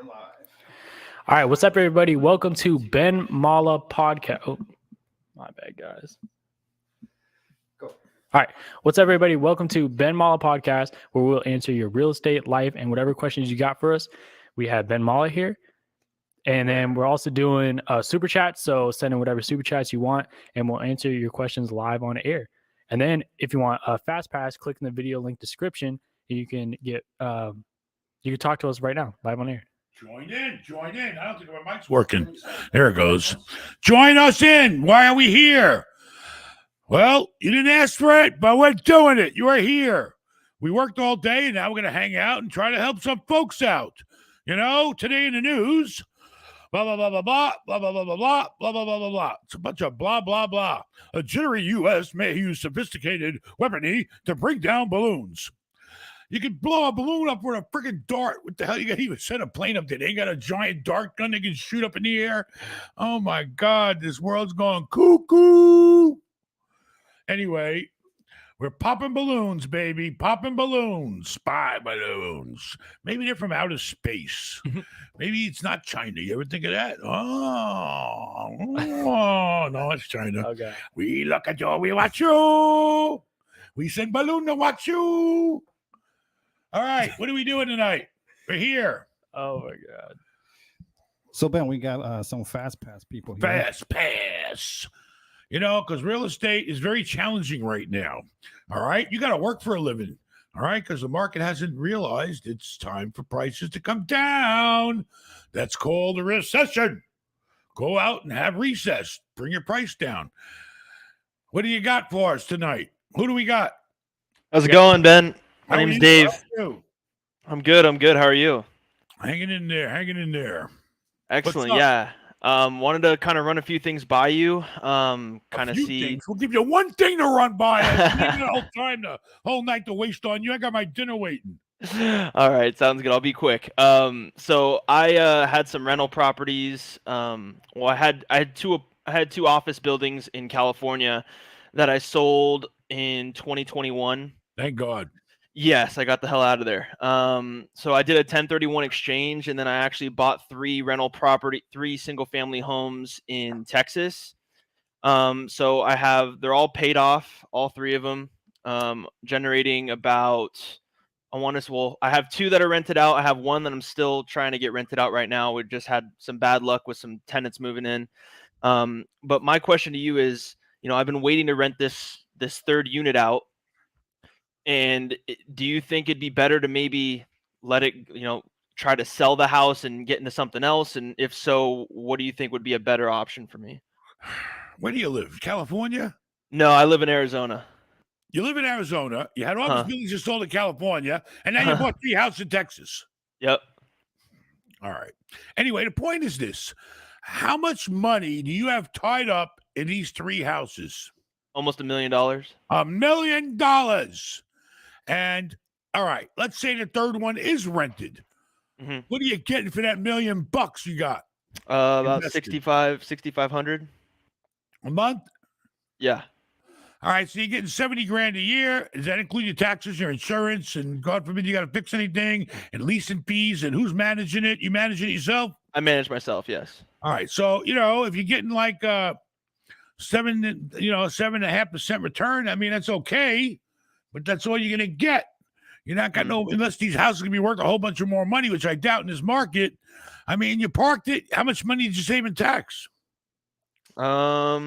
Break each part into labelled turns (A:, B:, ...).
A: All right, what's up, everybody? Welcome to Ben Mallah podcast. Oh, my bad, guys. Go. All right, what's up, everybody? Welcome to Ben Mallah podcast, where we'll answer your real estate, life, and whatever questions you got for us. We have Ben Mallah here, and then we're also doing a super chat. So send in whatever super chats you want, and we'll answer your questions live on air. And then, if you want a fast pass, click in the video link description, and you can get you can talk to us right now, live on air.
B: Join in. I don't think my mic's working. There it goes. Join us in. Why are we here? Well, you didn't ask for it, but we're doing it. You are here. We worked all day, and now we're going to hang out and try to help some folks out. You know, today in the news, blah, blah, blah, blah, blah, blah, blah, blah, blah, blah, blah, blah, blah, blah, blah. It's a bunch of blah, blah, blah. A jittery U.S. may use sophisticated weaponry to bring down balloons. You can blow a balloon up with a freaking dart. What the hell? You got to even send a plane up there. They got a giant dart gun they can shoot up in the air. Oh, my God. This world's going cuckoo. Anyway, we're popping balloons, baby. Popping balloons. Spy balloons. Maybe they're from outer space. Maybe it's not China. You ever think of that? Oh, no, it's China.
A: Okay.
B: We look at you. We watch you. We send balloon to watch you. All right, what are we doing tonight? We're here.
A: Oh, my God.
C: So, Ben, we got some Fast Pass people here.
B: Fast Pass. You know, because real estate is very challenging right now. All right? You got to work for a living. All right? Because the market hasn't realized it's time for prices to come down. That's called a recession. Go out and have recess. Bring your price down. What do you got for us tonight? Who do we got?
D: How's it going, Ben? My name's Dave.
B: How are you?
D: I'm good. How are you?
B: Hanging in there.
D: Excellent. Yeah. Wanted to kind of run a few things by you. Kind of see.
B: Things. We'll give you one thing to run by. The whole night to waste on you. I got my dinner waiting.
D: All right, sounds good. I'll be quick. So I had some rental properties. I had two office buildings in California that I sold in 2021.
B: Thank God.
D: Yes, I got the hell out of there. So I did a 1031 exchange, and then I actually bought three single family homes in Texas. So they're all paid off, all three of them, generating about, I have two that are rented out. I have one that I'm still trying to get rented out right now. We just had some bad luck with some tenants moving in. But my question to you is, I've been waiting to rent this third unit out. And do you think it'd be better to maybe let it, try to sell the house and get into something else? And if so, what do you think would be a better option for me?
B: Where do you live? California?
D: No, I live in Arizona.
B: You live in Arizona. You had office buildings you sold in California, and now you bought 3 houses in Texas.
D: Yep.
B: All right. Anyway, the point is this. How much money do you have tied up in these 3 houses?
D: Almost $1 million.
B: $1 million. And all right, let's say the third one is rented.
D: Mm-hmm.
B: What are you getting for that $1 million you got?
D: About $6,500
B: a month.
D: Yeah.
B: All right, so you're getting $70,000 a year. Does that include your taxes, your insurance, and God forbid you got to fix anything, and leasing fees? And who's managing it? You managing it yourself?
D: I manage myself. Yes.
B: All right, so if you're getting like 7.5% return, I mean that's okay. But that's all you're going to get. You're not going to unless these houses are going to be worth a whole bunch of more money, which I doubt in this market. I mean, you parked it. How much money did you save in tax?
D: How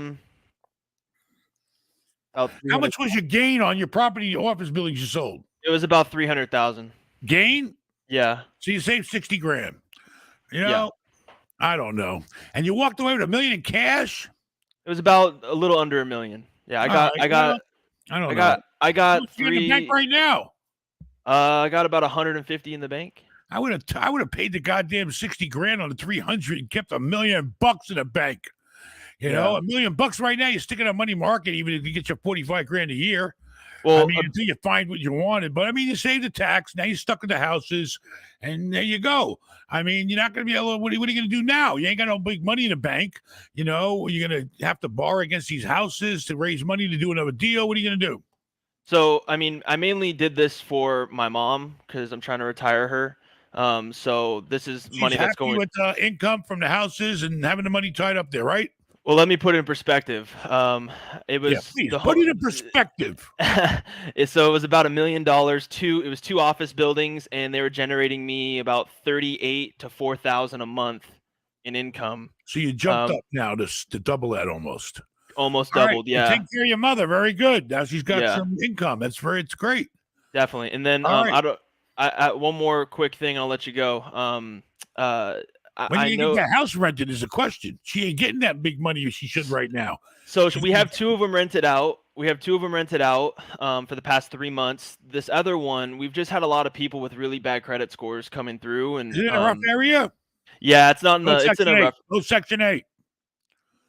B: much was your gain on your property office buildings you sold?
D: It was about $300,000.
B: Gain?
D: Yeah.
B: So you saved $60,000. Yeah. I don't know. And you walked away with $1 million in cash?
D: It was about a little under $1 million. Yeah, I got
B: three in the bank right now.
D: I got about 150 in the bank.
B: I would have paid the goddamn $60,000 on the 300 and kept $1 million in the bank. $1 million right now. You stick in a money market, even if you get your $45,000 a year. Well, until you find what you wanted. But I mean, you save the tax. Now you're stuck in the houses, and there you go. I mean, you're not going to be able to, what are you going to do now? You ain't got no big money in the bank. You're going to have to borrow against these houses to raise money to do another deal. What are you going to do?
D: So, I mean, I mainly did this for my mom because I'm trying to retire her. So this is
B: She's
D: money that's
B: happy
D: going
B: with income from the houses and having the money tied up there, right?
D: Well, let me put it in perspective. It was
B: Yeah, please
D: the
B: put it in perspective.
D: so it was about $1 million. It was 2 office buildings, and they were generating me about 38 to 4,000 a month in income.
B: So you jumped up now to double that almost.
D: Almost
B: All right,
D: doubled,
B: you
D: yeah.
B: take care of your mother. Very good. Now she's got
D: Yeah.
B: some income. It's great.
D: Definitely. And then
B: All right.
D: one more quick thing, I'll let you go.
B: When
D: I
B: you
D: know
B: get that house rented is a question. She ain't getting that big money she should right now.
D: So we have 2 of them rented out. For the past 3 months. This other one, we've just had a lot of people with really bad credit scores coming through, and
B: Is it in a rough area?
D: yeah, it's not in the. It's in a rough.
B: Go Section 8.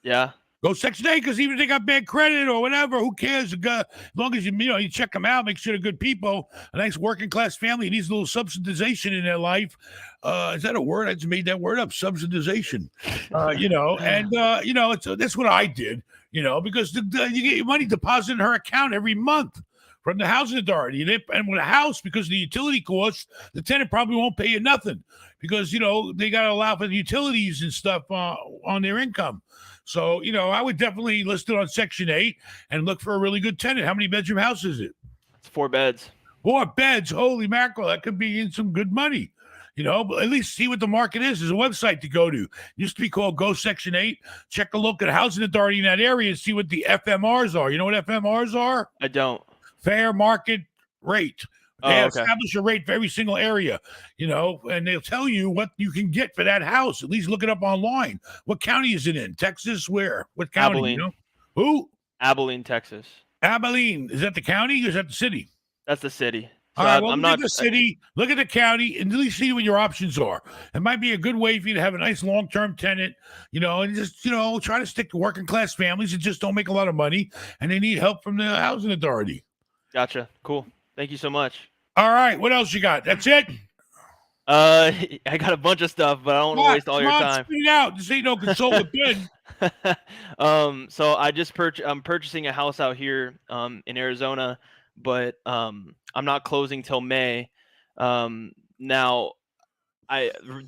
D: Yeah.
B: Go Section 8 because even if they got bad credit or whatever, who cares? As long as you check them out, make sure they're good people, a nice working class family needs a little subsidization in their life. Is that a word? I just made that word up, subsidization. That's what I did, because you get your money deposited in her account every month from the housing authority. And with a house, because of the utility costs, the tenant probably won't pay you nothing because, they got to allow for the utilities and stuff on their income. So, I would definitely list it on Section 8 and look for a really good tenant. How many bedroom house is it?
D: It's 4 beds.
B: 4 beds. Holy mackerel. That could be in some good money. But at least see what the market is. There's a website to go to. It used to be called Go Section 8. Check a look at housing authority in that area and see what the FMRs are. You know what FMRs are?
D: I don't.
B: Fair market rate. They
D: okay.
B: establish a rate for every single area, and they'll tell you what you can get for that house. At least look it up online. What county is it in? Texas? Where? What county?
D: Abilene.
B: Who?
D: Abilene, Texas.
B: Abilene. Is that the county or is that the city?
D: That's the city.
B: So all right, well, look at the city, look at the county, and at least see what your options are. It might be a good way for you to have a nice long-term tenant, and just, try to stick to working class families that just don't make a lot of money and they need help from the housing authority.
D: Gotcha. Cool. Thank you so much.
B: All right. What else you got? That's it?
D: I got a bunch of stuff, but I don't want to waste all your time.
B: Spit it out. This ain't no consultant bid.
D: So I'm purchasing a house out here in Arizona, but I'm not closing till May. Now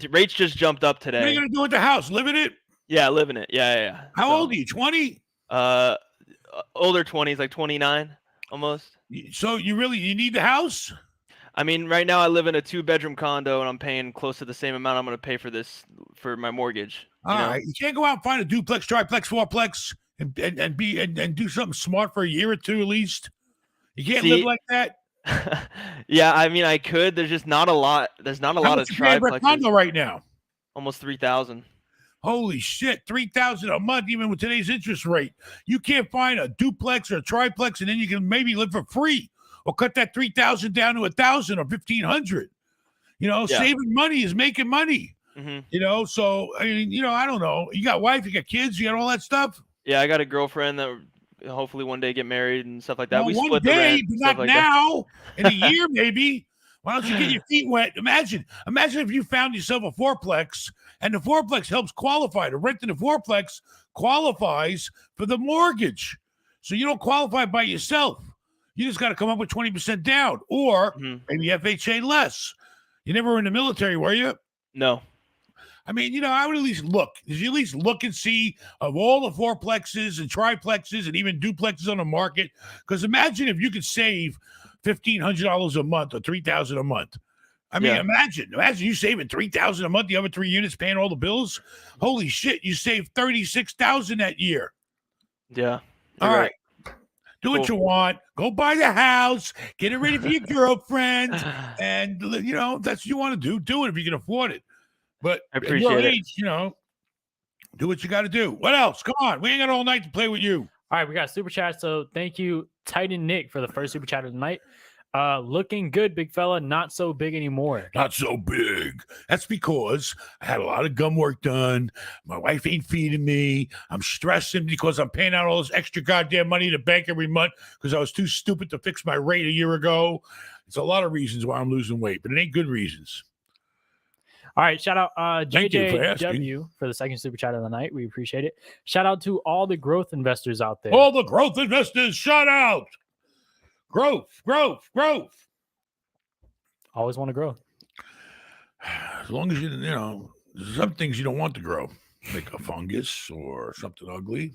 D: rates just jumped up today.
B: What are you gonna do with the house? Live in it?
D: Yeah, live in it. Yeah.
B: How old are you? 20?
D: Older 20s, like 29 almost.
B: So you need the house?
D: I mean, right now I live in a 2-bedroom condo and I'm paying close to the same amount I'm going to pay for my mortgage.
B: All right. You can't go out and find a duplex, triplex, fourplex and do something smart for a year or two at least. You can't live like that.
D: Yeah, I mean I could. There's just not a lot. There's not a lot of triplexes.
B: Condo right now?
D: Almost 3,000.
B: Holy shit, 3,000 a month, even with today's interest rate. You can't find a duplex or a triplex, and then you can maybe live for free, or cut that 3,000 down to 1,000 or 1,500. Saving money is making money.
D: Mm-hmm.
B: So I mean, I don't know. You got wife, you got kids, you got all that stuff.
D: Yeah, I got a girlfif that hopefully one day get married and stuff like that.
B: Well,
D: we
B: one
D: split
B: day,
D: the rent,
B: but
D: stuff
B: not
D: like
B: now. In a year, maybe. Why don't you get your feet wet? Imagine if you found yourself a fourplex, and the fourplex helps qualify. The rent in the fourplex qualifies for the mortgage. So you don't qualify by yourself. You just got to come up with 20% down, or maybe FHA less. You never were in the military, were you?
D: No.
B: I mean, I would at least look. Did you at least look and see of all the fourplexes and triplexes and even duplexes on the market? Because imagine if you could save $1,500 a month or $3,000 a month. I mean, imagine you saving $3,000 a month. The other 3 units paying all the bills. Holy shit! You saved $36,000 that year.
D: Yeah.
B: All right. Do what you want. Go buy the house. Get it ready for your girlfriend, and that's what you want to do. Do it if you can afford it. But
D: I appreciate
B: at your age, do what you got to do. What else? Come on, we ain't got all night to play with you.
A: All right, we got a super chat. So thank you, Titan Nick, for the first super chat of the night. Looking good, big fella. Not so big anymore.
B: Not so big. That's because I had a lot of gum work done. My wife ain't feeding me. I'm stressing because I'm paying out all this extra goddamn money to the bank every month because I was too stupid to fix my rate a year ago. It's a lot of reasons why I'm losing weight, but it ain't good reasons.
A: All right, shout out JJW for the second super chat of the night. We appreciate it. Shout out to all the growth investors out there.
B: All the growth investors, shout out. Growth.
A: Always want to grow.
B: as long as you know, there's some things you don't want to grow, like a fungus or something ugly.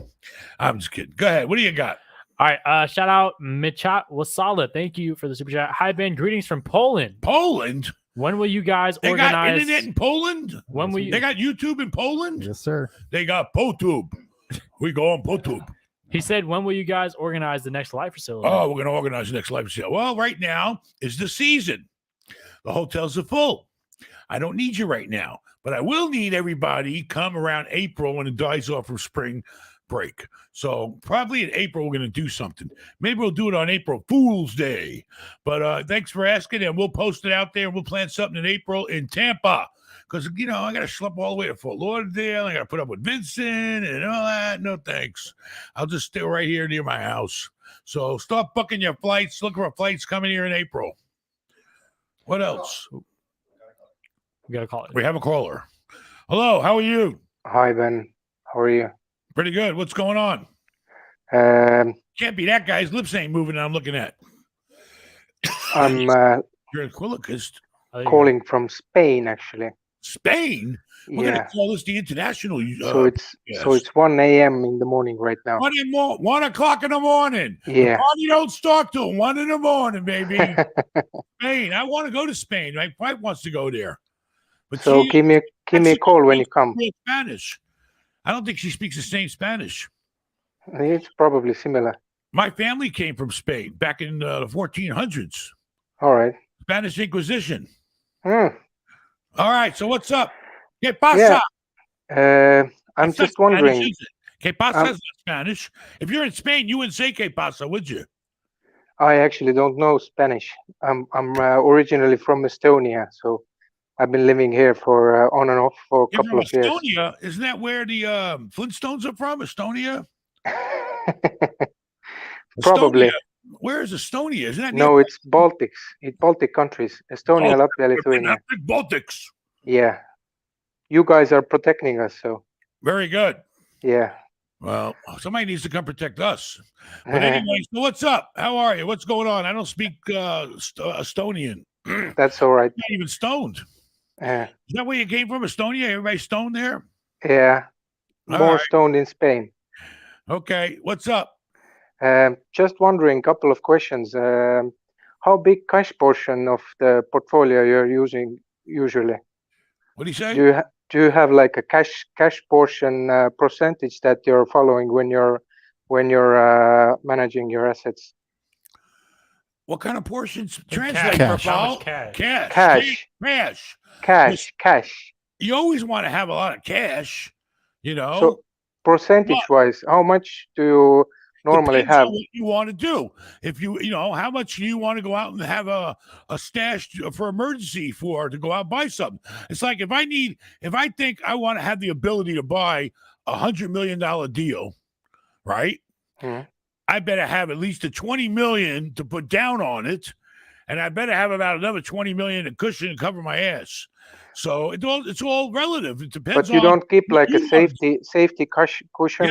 B: I'm just kidding. Go ahead. What do you got?
A: All right. Shout out Michat Wasala. Thank you for the super chat. Hi, Ben. Greetings from Poland.
B: Poland.
A: When will you guys
B: They
A: organize?
B: got internet in Poland.
A: When will you?
B: They got YouTube in Poland.
C: Yes, sir.
B: They got PoTube. We go on PoTube.
A: He said, when will you guys organize the next life facility?
B: Oh, we're going to organize the next life sale. Well, right now is the season. The hotels are full. I don't need you right now, but I will need everybody come around April when it dies off from spring break. So probably in April, we're going to do something. Maybe we'll do it on April Fool's Day. But thanks for asking, and we'll post it out there, and we'll plan something in April in Tampa. Because, you know, I got to schlep all the way to Fort Lauderdale. I got to put up with Vincent and all that. No, thanks. I'll just stay right here near my house. So start booking your flights. Look for flights coming here in April. What else?
A: We got to call it.
B: We have a caller. Hello, how are you?
E: Hi, Ben. How are you?
B: Pretty good. What's going on? Can't be that guy's lips ain't moving I'm looking at.
E: I'm
B: You're a quillicist.
E: calling from Spain, actually.
B: Spain? We're
E: Yeah.
B: gonna call this the international.
E: So it's 1 a.m. in the morning right now.
B: 1 o'clock in the morning.
E: Yeah.
B: The party don't start till 1 in the morning, baby. Spain. I want to go to Spain. My wife wants to go there. But
E: So
B: she
E: give me a call when you come.
B: speaks Spanish. I don't think she speaks the same Spanish.
E: It's probably similar.
B: My family came from Spain back in the 1400s.
E: All right.
B: Spanish Inquisition.
E: Hmm.
B: All right. So what's up? ¿Qué pasa?
E: Yeah. I'm
B: That's not
E: just wondering.
B: Spanish, is it? ¿Qué pasa is not Spanish. If you're in Spain, you wouldn't say ¿qué pasa, would you?
E: I actually don't know Spanish. I'm originally from Estonia, so I've been living here for on and off for a
B: You're
E: couple
B: from
E: of years.
B: Estonia. Isn't that where the Flintstones are from? Estonia?
E: Probably.
B: Estonia. Where is Estonia? Isn't that
E: No, it's Baltics. It's Baltic countries. Estonia, Latvia, Lithuania.
B: Baltics?
E: Yeah. You guys are protecting us, so
B: Very good.
E: yeah.
B: Well, somebody needs to come protect us. But anyway, so what's up? How are you? What's going on? I don't speak Estonian.
E: That's all right.
B: Not even stoned.
E: Uh,
B: Is that where you came from, Estonia? Everybody stoned there?
E: yeah.
B: All
E: More
B: right.
E: stoned in Spain.
B: Okay. What's up?
E: Just wondering, couple of questions. How big cash portion of the portfolio you're using usually?
B: What do you say?
E: Do you have like a cash portion percentage that you're following when you're managing your assets?
B: What kind of portions?
A: Cash.
B: Translate,
C: Cash.
A: How
B: Rafal.
A: much cash?
B: Cash.
E: Cash.
B: You always want to have a lot of cash, you know.
E: So percentage-wise, how much do you normally
B: Depends
E: have?
B: on what you want to do. If you know, how much do you want to go out and have a stash for emergency to go out and buy something? It's like if I think I want to have the ability to buy $100 million deal, right?
E: Mhm.
B: I better have at least a 20 million to put down on it, and I better have about another 20 million to cushion and cover my ass. So it's all relative. It depends.
E: But you
B: on
E: don't keep
B: what
E: like a
B: you want to do.
E: safety cushion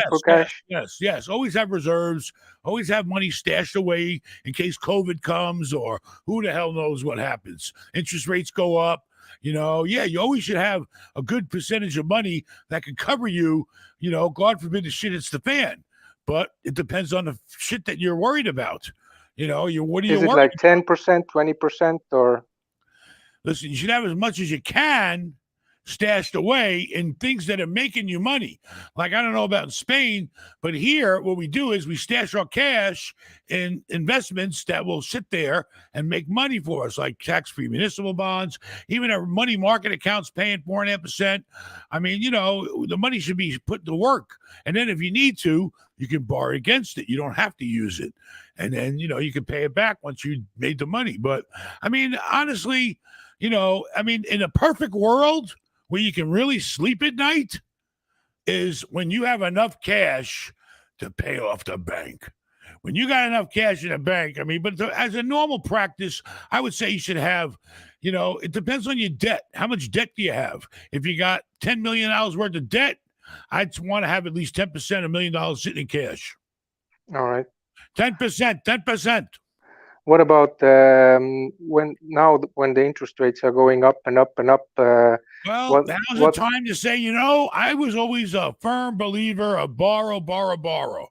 E: for cash?
B: Yes. Always have reserves. Always have money stashed away in case COVID comes or who the hell knows what happens. Interest rates go up. You know, you always should have a good percentage of money that can cover you. You know, God forbid the shit hits the fan. But it depends on the shit that you're worried about. You know, what are you
E: Is it
B: worried
E: like 10%, 20%, or?
B: Listen, you should have as much as you can stashed away in things that are making you money. Like, I don't know about in Spain, but here what we do is we stash our cash in investments that will sit there and make money for us, like tax-free municipal bonds, even our money market accounts paying 4.5%. I mean, you know, the money should be put to work. And then if you need to, you can borrow against it. You don't have to use it. And then, you know, you can pay it back once you made the money. But I mean, honestly, you know, I mean, in a perfect world where you can really sleep at night is when you have enough cash to pay off the bank. When you got enough cash in the bank, I mean, but as a normal practice, I would say you should have, you know, it depends on your debt. How much debt do you have? If you got $10 million worth of debt, I'd want to have at least 10% $1 million sitting in cash.
E: All right.
B: 10%.
E: What about when the interest rates are going up and up and up?
B: Well, now's the time to say, I was always a firm believer of borrow, borrow, borrow.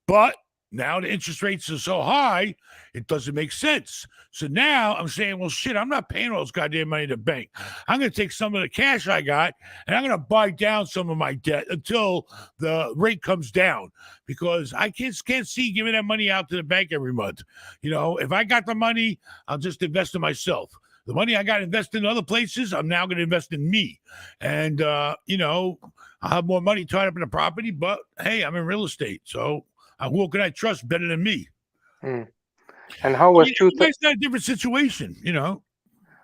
B: But now the interest rates are so high, it doesn't make sense. So now I'm saying, well, shit, I'm not paying all this goddamn money to the bank. I'm going to take some of the cash I got and I'm going to buy down some of my debt until the rate comes down, because I can't see giving that money out to the bank every month. If I got the money, I'll just invest in myself. The money I got invested in other places, I'm now going to invest in me. And, I'll have more money tied up in the property, but hey, I'm in real estate. So who can I trust better than me?
E: And how was
B: everybody's got a different situation,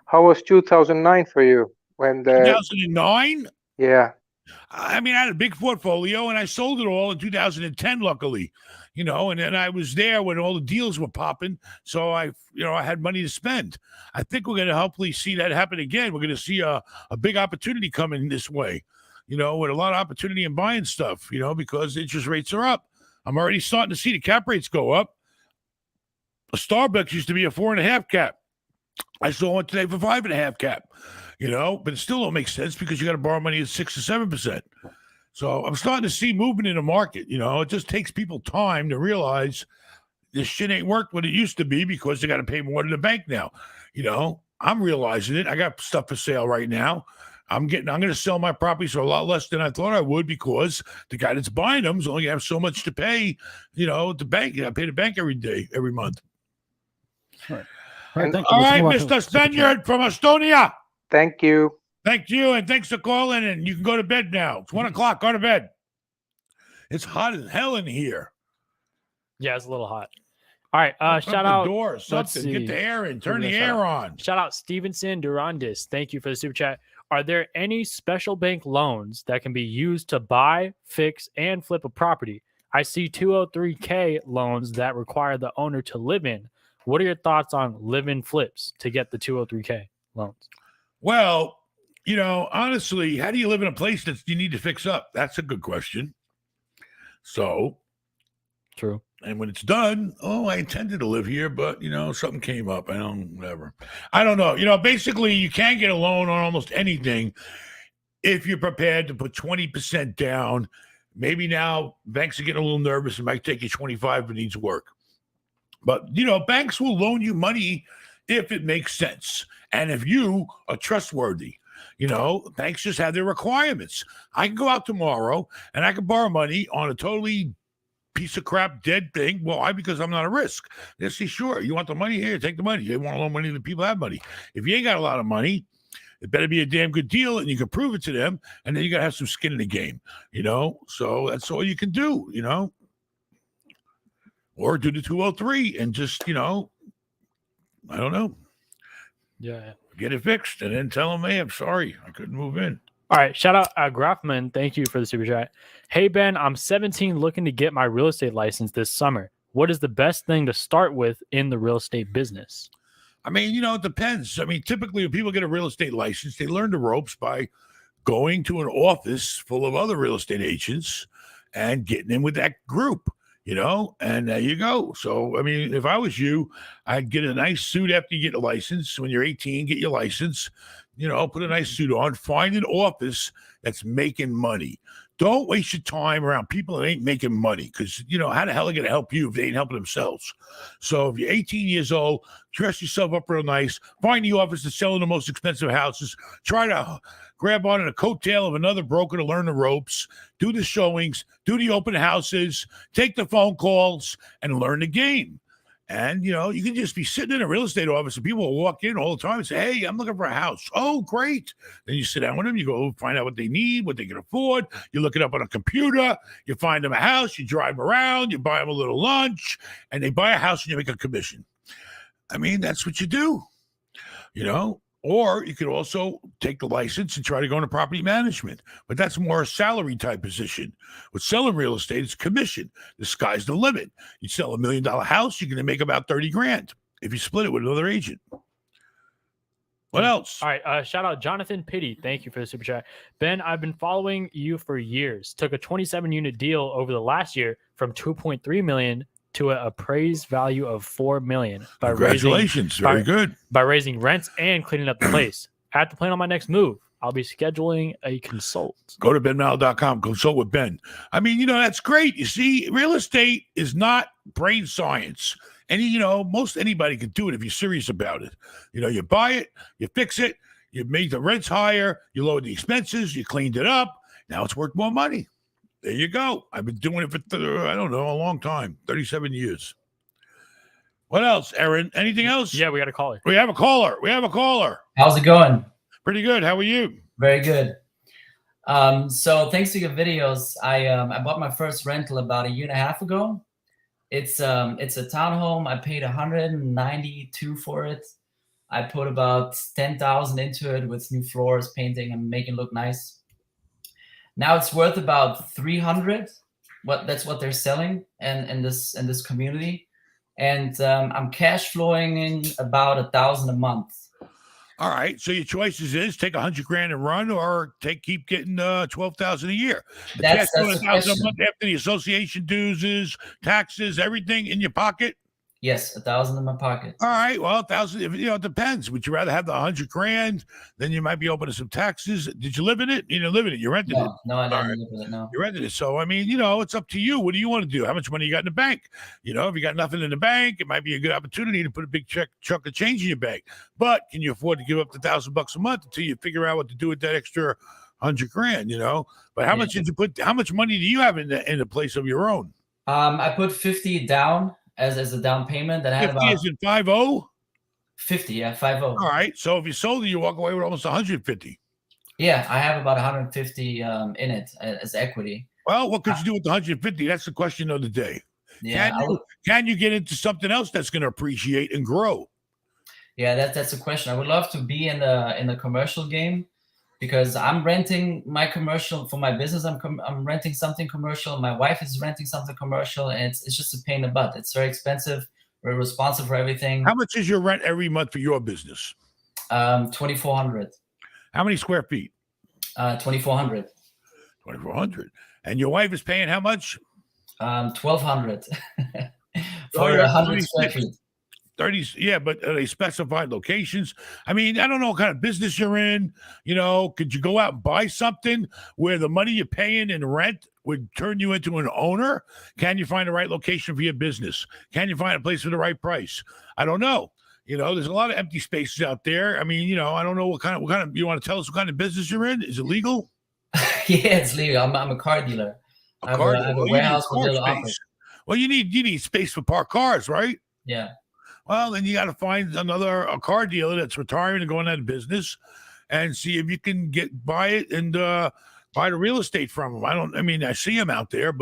E: How was 2009 for you?
B: 2009?
E: Yeah.
B: I had a big portfolio and I sold it all in 2010, luckily, and then I was there when all the deals were popping. So I had money to spend. I think we're going to hopefully see that happen again. We're going to see a big opportunity coming this way, with a lot of opportunity in buying stuff, because interest rates are up. I'm already starting to see the cap rates go up. A Starbucks used to be a 4.5 cap. I saw one today for 5.5 cap, but it still don't make sense because you got to borrow money at 6 or 7%. So I'm starting to see movement in the market. It just takes people time to realize this shit ain't worked what it used to be because they got to pay more to the bank now. I'm realizing it. I got stuff for sale right now. I'm going to sell my properties for a lot less than I thought I would because the guy that's buying them is only going to have so much to pay, the bank. I pay the bank every month.
C: All right.
B: All right, Mr. Spaniard from Estonia.
E: Thank you.
B: Thank you, and thanks for calling, and you can go to bed now. It's 1 o'clock. Go to bed. It's hot as hell in here.
A: Yeah, it's a little hot. All right, shout
B: out
A: out.
B: The door, something. Get the air in. Turn the air on.
A: Shout out Stevenson Durandis. Thank you for the super chat. Are there any special bank loans that can be used to buy, fix, and flip a property? I see 203K loans that require the owner to live in. What are your thoughts on live-in flips to get the 203K loans?
B: Well, honestly, how do you live in a place that you need to fix up? That's a good question. So,
A: true.
B: And when it's done, I intended to live here, but something came up. I don't know. Basically, you can get a loan on almost anything if you're prepared to put 20% down. Maybe now banks are getting a little nervous and might take you 25 if it needs work. But, banks will loan you money if it makes sense. And if you are trustworthy, banks just have their requirements. I can go out tomorrow and I can borrow money on a totally piece of crap dead thing. Why? Because I'm not a risk. They say, sure, you want the money? Here, take the money. They want to loan money to people have money. If you ain't got a lot of money, it better be a damn good deal and you can prove it to them. And then you got to have some skin in the game, So that's all you can do, Or do the 203 and just, I don't know.
A: Yeah.
B: Get it fixed and then tell them, hey, I'm sorry, I couldn't move in.
A: All right. Shout out Grafman. Thank you for the super chat. Hey, Ben, I'm 17 looking to get my real estate license this summer. What is the best thing to start with in the real estate business?
B: It depends. Typically when people get a real estate license, they learn the ropes by going to an office full of other real estate agents and getting in with that group. And there you go. So, if I was you, I'd get a nice suit after you get a license. When you're 18, get your license, put a nice suit on, find an office that's making money. Don't waste your time around people that ain't making money because, how the hell are they going to help you if they ain't helping themselves? So if you're 18 years old, dress yourself up real nice, find the office that's selling the most expensive houses, try to grab on in a coattail of another broker to learn the ropes, do the showings, do the open houses, take the phone calls, and learn the game. And, you can just be sitting in a real estate office and people will walk in all the time and say, hey, I'm looking for a house. Oh, great. Then you sit down with them. You go find out what they need, what they can afford. You look it up on a computer. You find them a house. You drive around. You buy them a little lunch. And they buy a house and you make a commission. That's what you do, Or you could also take the license and try to go into property management. But that's more a salary type position. With selling real estate, it's commission. The sky's the limit. You sell $1 million house, you're going to make about 30 grand if you split it with another agent. What else?
A: All right. Shout out Jonathan Pitty. Thank you for the super chat. Ben, I've been following you for years. Took a 27 unit deal over the last year from 2.3 million to an appraised value of $4 million by
B: Congratulations. Very good.
A: by raising rents and cleaning up the place. I have to plan on my next move. I'll be scheduling a consult.
B: Go to benmallah.com, consult with Ben. I mean, that's great. You see, real estate is not brain science. And, most anybody can do it if you're serious about it. You buy it, you fix it, you made the rents higher, you lowered the expenses, you cleaned it up. Now it's worth more money. There you go. I've been doing it for, a long time, 37 years. What else, Aaron? Anything else?
A: Yeah, we got a caller.
B: We have a caller.
F: How's it going?
B: Pretty good. How are you?
F: Very good. So thanks to your videos, I bought my first rental about a year and a half ago. It's a townhome. I paid $192 for it. I put about $10,000 into it with new floors, painting, and making it look nice. Now it's worth about $300. That's what they're selling in this community, and I'm cash flowing in about $1,000 a month.
B: All right. So your choices is take $100,000 and run, or keep getting $12,000 a year.
F: That's the
B: $1,000 a month after the association dues, taxes, everything in your pocket.
F: Yes, $1,000 in my pocket.
B: All right. Well, $1,000. It depends. Would you rather have the $100,000? Then you might be open to some taxes. Did you live in it? You didn't live in it. You rented it.
F: No, I didn't live with it. No.
B: You rented it. So I mean, it's up to you. What do you want to do? How much money you got in the bank? If you got nothing in the bank, it might be a good opportunity to put a big chunk of change in your bank. But can you afford to give up the $1,000 a month until you figure out what to do with that extra $100,000? But how much did you put? How much money do you have in the place of your own?
F: I put 50 down as a down payment. That I had
B: 50
F: about
B: is in 50.
F: 50, yeah, 50.
B: All right. So if you sold it, you walk away with almost 150.
F: Yeah, I have about 150 in it as equity.
B: Well, what could you do with the 150? That's the question of the day.
F: Yeah,
B: Can you get into something else that's going to appreciate and grow?
F: Yeah, that's a question. I would love to be in the commercial game, because I'm renting my commercial for my business. I'm renting something commercial. My wife is renting something commercial, and it's just a pain in the butt. It's very expensive. We're responsible for everything.
B: How much is your rent every month for your business?
F: 2,400.
B: How many square feet?
F: 2,400.
B: 2,400. And your wife is paying how much?
F: 1,200 for 100 square feet.
B: 30, yeah, but they specified locations. I mean, I don't know what kind of business you're in. Could you go out and buy something where the money you're paying in rent would turn you into an owner? Can you find the right location for your business? Can you find a place for the right price? I don't know. There's a lot of empty spaces out there. I mean, I don't know what kind of, you want to tell us what kind of business you're in? Is it legal?
F: Yeah, it's legal. I'm a car dealer. I have a warehouse with little office.
B: Well, you need space for parked cars, right?
F: Yeah.
B: Well, then you got to find a car dealer that's retiring and going out of business, and see if you can buy it and buy the real estate from them. I see them out there,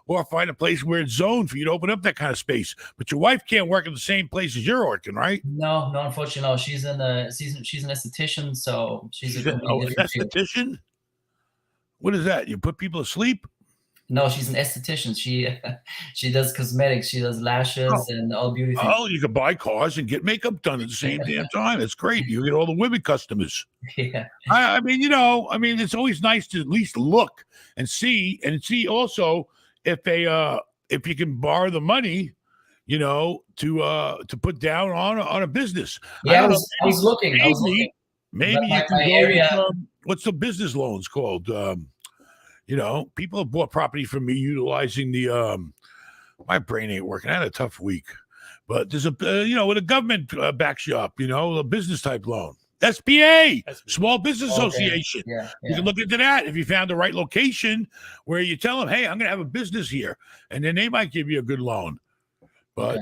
B: or find a place where it's zoned for you to open up that kind of space. But your wife can't work in the same place as you're working, right?
F: No, unfortunately, no. She's an esthetician, so she's a completely different field.
B: Esthetician? What is that? You put people to sleep?
F: No, she's an esthetician. She does cosmetics. She does lashes and all beauty things.
B: Oh, you can buy cars and get makeup done at the same damn time. It's great. You get all the women customers.
F: Yeah.
B: I mean, it's always nice to at least look and see also if you can borrow the money, to put down on a business.
F: Yeah, I was looking.
B: Maybe you can go. What's the business loans called? People have bought property from me utilizing my brain ain't working. I had a tough week, but there's when the government backs you up, a business type loan. SBA, Small Business Association.
F: Yeah.
B: You can look into that if you found the right location where you tell them, hey, I'm going to have a business here. And then they might give you a good loan. But,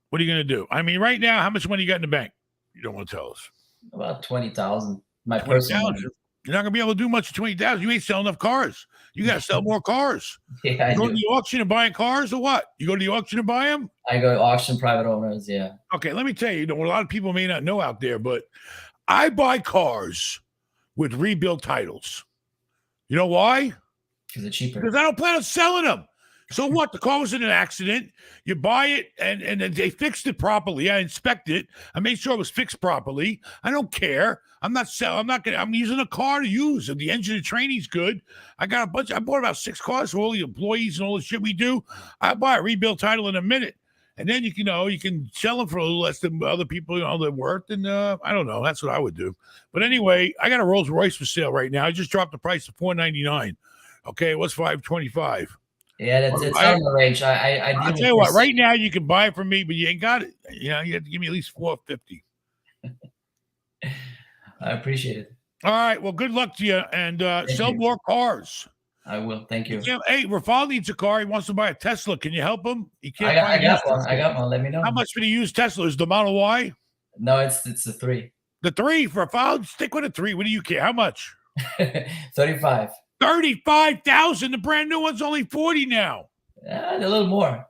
B: what are you going to do? I mean, right now, how much money you got in the bank? You don't want to tell us.
F: About 20,000. My personal money.
B: You're not going to be able to do much with 20,000. You ain't selling enough cars. You got to sell more cars.
F: Yeah,
B: you go to the auction and buying cars or what? You go to the auction and buy them?
F: I go to auction, private owners, yeah.
B: Okay, let me tell you, what a lot of people may not know out there, but I buy cars with rebuilt titles. You know why?
F: Because they're cheaper.
B: Because I don't plan on selling them. So what? The car was in an accident. You buy it, and then they fixed it properly. I inspected it. I made sure it was fixed properly. I don't care. I'm not gonna. I'm using a car to use. If the engine and training's good, I got a bunch. I bought about 6 cars for all the employees and all the shit we do. I buy a rebuild title in a minute. And then you can sell them for a little less than other people, they're worth. And I don't know. That's what I would do. But anyway, I got a Rolls Royce for sale right now. I just dropped the price to $499. Okay, it was $525.
F: Yeah, it's on the range.
B: I'll tell you what. Right now, you can buy it from me, but you ain't got it. You have to give me at least $450.
F: I appreciate it.
B: All right. Well, good luck to you, and sell more cars.
F: I will. Thank you.
B: Hey, Rafal needs a car. He wants to buy a Tesla. Can you help him? He can't.
F: I got one. I got one. Let me know.
B: How much for the used Tesla? Is the Model Y?
F: No, it's the 3.
B: The 3 for Rafal. Stick with a 3. What do you care? How much?
F: 35.
B: 35,000. The brand new one's only 40 now.
F: A little more.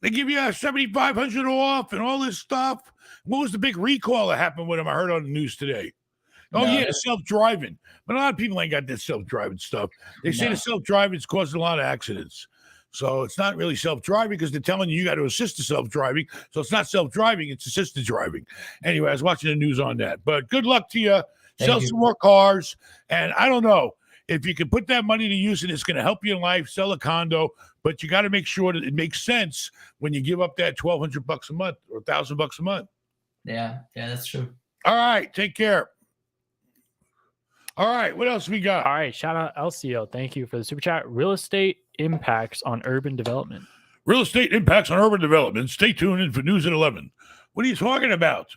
B: They give you a 7,500 off and all this stuff. What was the big recall that happened with him? I heard on the news today. Oh, yeah, the self-driving. But a lot of people ain't got that self-driving stuff. They say the self-driving is causing a lot of accidents. So it's not really self-driving because they're telling you got to assist the self-driving. So it's not self-driving, it's assisted driving. Anyway, I was watching the news on that. But good luck to you. Sell some more cars. And I don't know. If you can put that money to use and it's going to help you in life, sell a condo. But you got to make sure that it makes sense when you give up that $1,200 a month or $1,000 a month.
F: Yeah, that's true.
B: All right. Take care. All right, what else we got?
A: All right, shout out LCO. Thank you for the super chat. Real estate impacts on urban development.
B: Real estate impacts on urban development. Stay tuned in for News at 11. What are you talking about?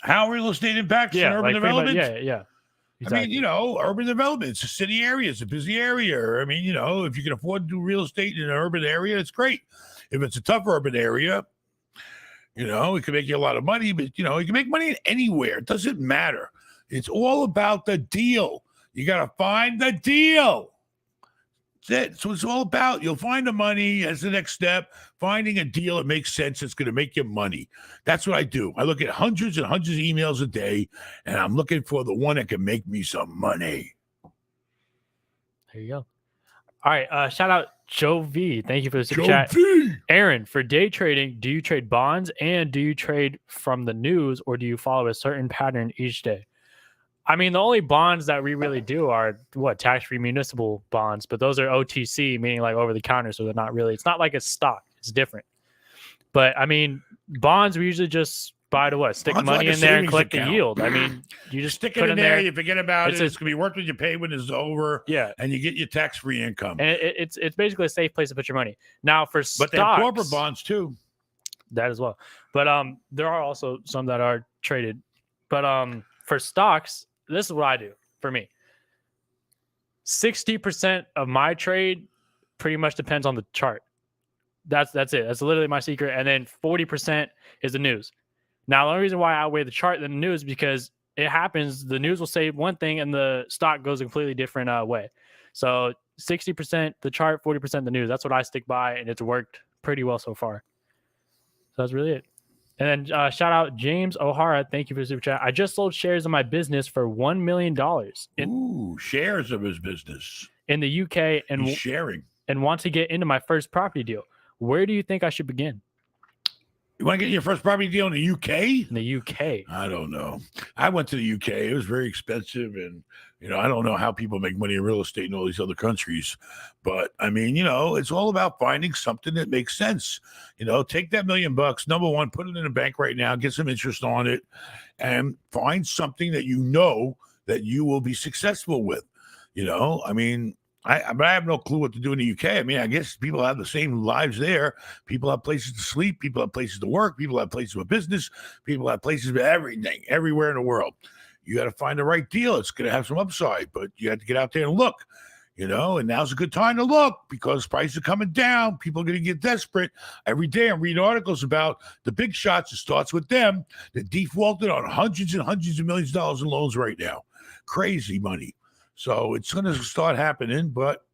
B: How real estate impacts on urban development?
A: Yeah. Exactly.
B: I mean, urban development. It's a city area. It's a busy area. I mean, if you can afford to do real estate in an urban area, it's great. If it's a tough urban area, it can make you a lot of money, but, you can make money anywhere. It doesn't matter. It's all about the deal. You got to find the deal. That's it. So it's all about, you'll find the money as the next step, finding a deal that makes sense that's going to make you money. That's what I do. I look at hundreds and hundreds of emails a day, and I'm looking for the one that can make me some money.
A: There you go. All right. Shout out Joe V. Thank you for the super chat. V. Aaron, for day trading, do you trade bonds and do you trade from the news or do you follow a certain pattern each day? I mean, the only bonds that we really do are tax-free municipal bonds, but those are OTC, meaning like over the counter. So they're not really, it's not like a stock. It's different. But I mean, bonds, we usually just buy to stick bonds money in there and collect the yield. I mean, you just
B: stick it in there, you forget about it. It's going to be worth what you pay when it's over.
A: Yeah.
B: And you get your tax-free income.
A: And it's basically a safe place to put your money. Now for stocks.
B: But they have corporate bonds too.
A: That as well. But there are also some that are traded. But for stocks, this is what I do for me. 60% of my trade pretty much depends on the chart. That's it. That's literally my secret. And then 40% is the news. Now, the only reason why I weigh the chart than the news is because it happens. The news will say one thing and the stock goes a completely different way. So 60% the chart, 40% the news. That's what I stick by, and it's worked pretty well so far. So that's really it. And then shout out James O'Hara. Thank you for the super chat. I just sold shares of my business for $1 million.
B: Ooh, shares of his business
A: in the UK, and
B: sharing,
A: and want to get into my first property deal. Where do you think I should begin?
B: You want to get your first property deal in the UK?
A: In the UK.
B: I don't know. I went to the UK. It was very expensive. And, I don't know how people make money in real estate in all these other countries. But, I mean, it's all about finding something that makes sense. Take that $1 million, number one, put it in a bank right now, get some interest on it, and find something that that you will be successful with. I mean, I have no clue what to do in the UK. I mean, I guess people have the same lives there. People have places to sleep. People have places to work. People have places for business. People have places for everything, everywhere in the world. You got to find the right deal. It's going to have some upside, but you have to get out there and look, and now's a good time to look because prices are coming down. People are going to get desperate. Every day I'm reading articles about the big shots. It starts with them that defaulted on hundreds and hundreds of millions of dollars in loans right now. Crazy money. So it's going to start happening, but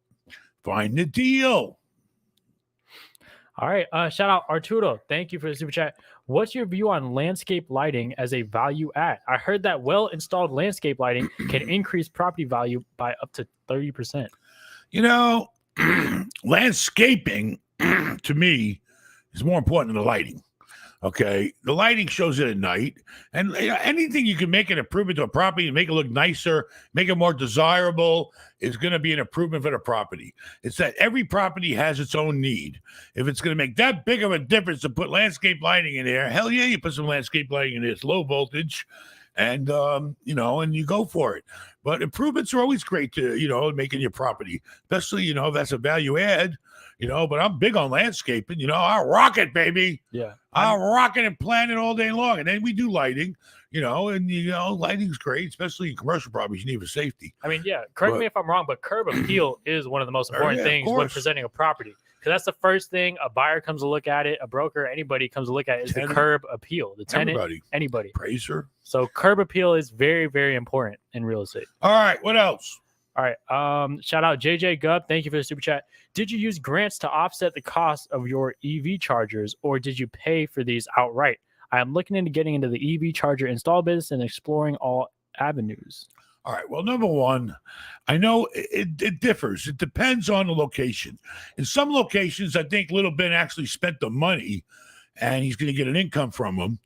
B: find the deal.
A: All right. Shout out Arturo. Thank you for the super chat. What's your view on landscape lighting as a value add? I heard that well-installed landscape lighting can increase property value by up to 30%.
B: Landscaping to me, is more important than the lighting. Okay, the lighting shows it at night, and anything you can make an improvement to a property and make it look nicer, make it more desirable, is going to be an improvement for the property. It's that every property has its own need. If it's going to make that big of a difference to put landscape lighting in there, hell yeah, you put some landscape lighting in there. It's low voltage, and and you go for it. But improvements are always great to making your property, especially that's a value add. But I'm big on landscaping. I'll rock it, baby.
A: Yeah.
B: I'll rock it and plan it all day long. And then we do lighting, lighting's great, especially in commercial properties. You need for safety.
A: I mean, yeah, correct me if I'm wrong, but curb appeal is one of the most important things when presenting a property. Because that's the first thing a buyer comes to look at it, a broker, anybody comes to look at it, is the curb appeal. The tenant, anybody.
B: Appraiser.
A: So curb appeal is very, very important in real estate.
B: All right, what else?
A: All right. Shout out JJ Gubb. Thank you for the super chat. Did you use grants to offset the cost of your EV chargers, or did you pay for these outright? I am looking into getting into the EV charger install business and exploring all avenues.
B: All right. Well, number one, I know it differs. It depends on the location. In some locations, I think Little Ben actually spent the money and he's going to get an income from them.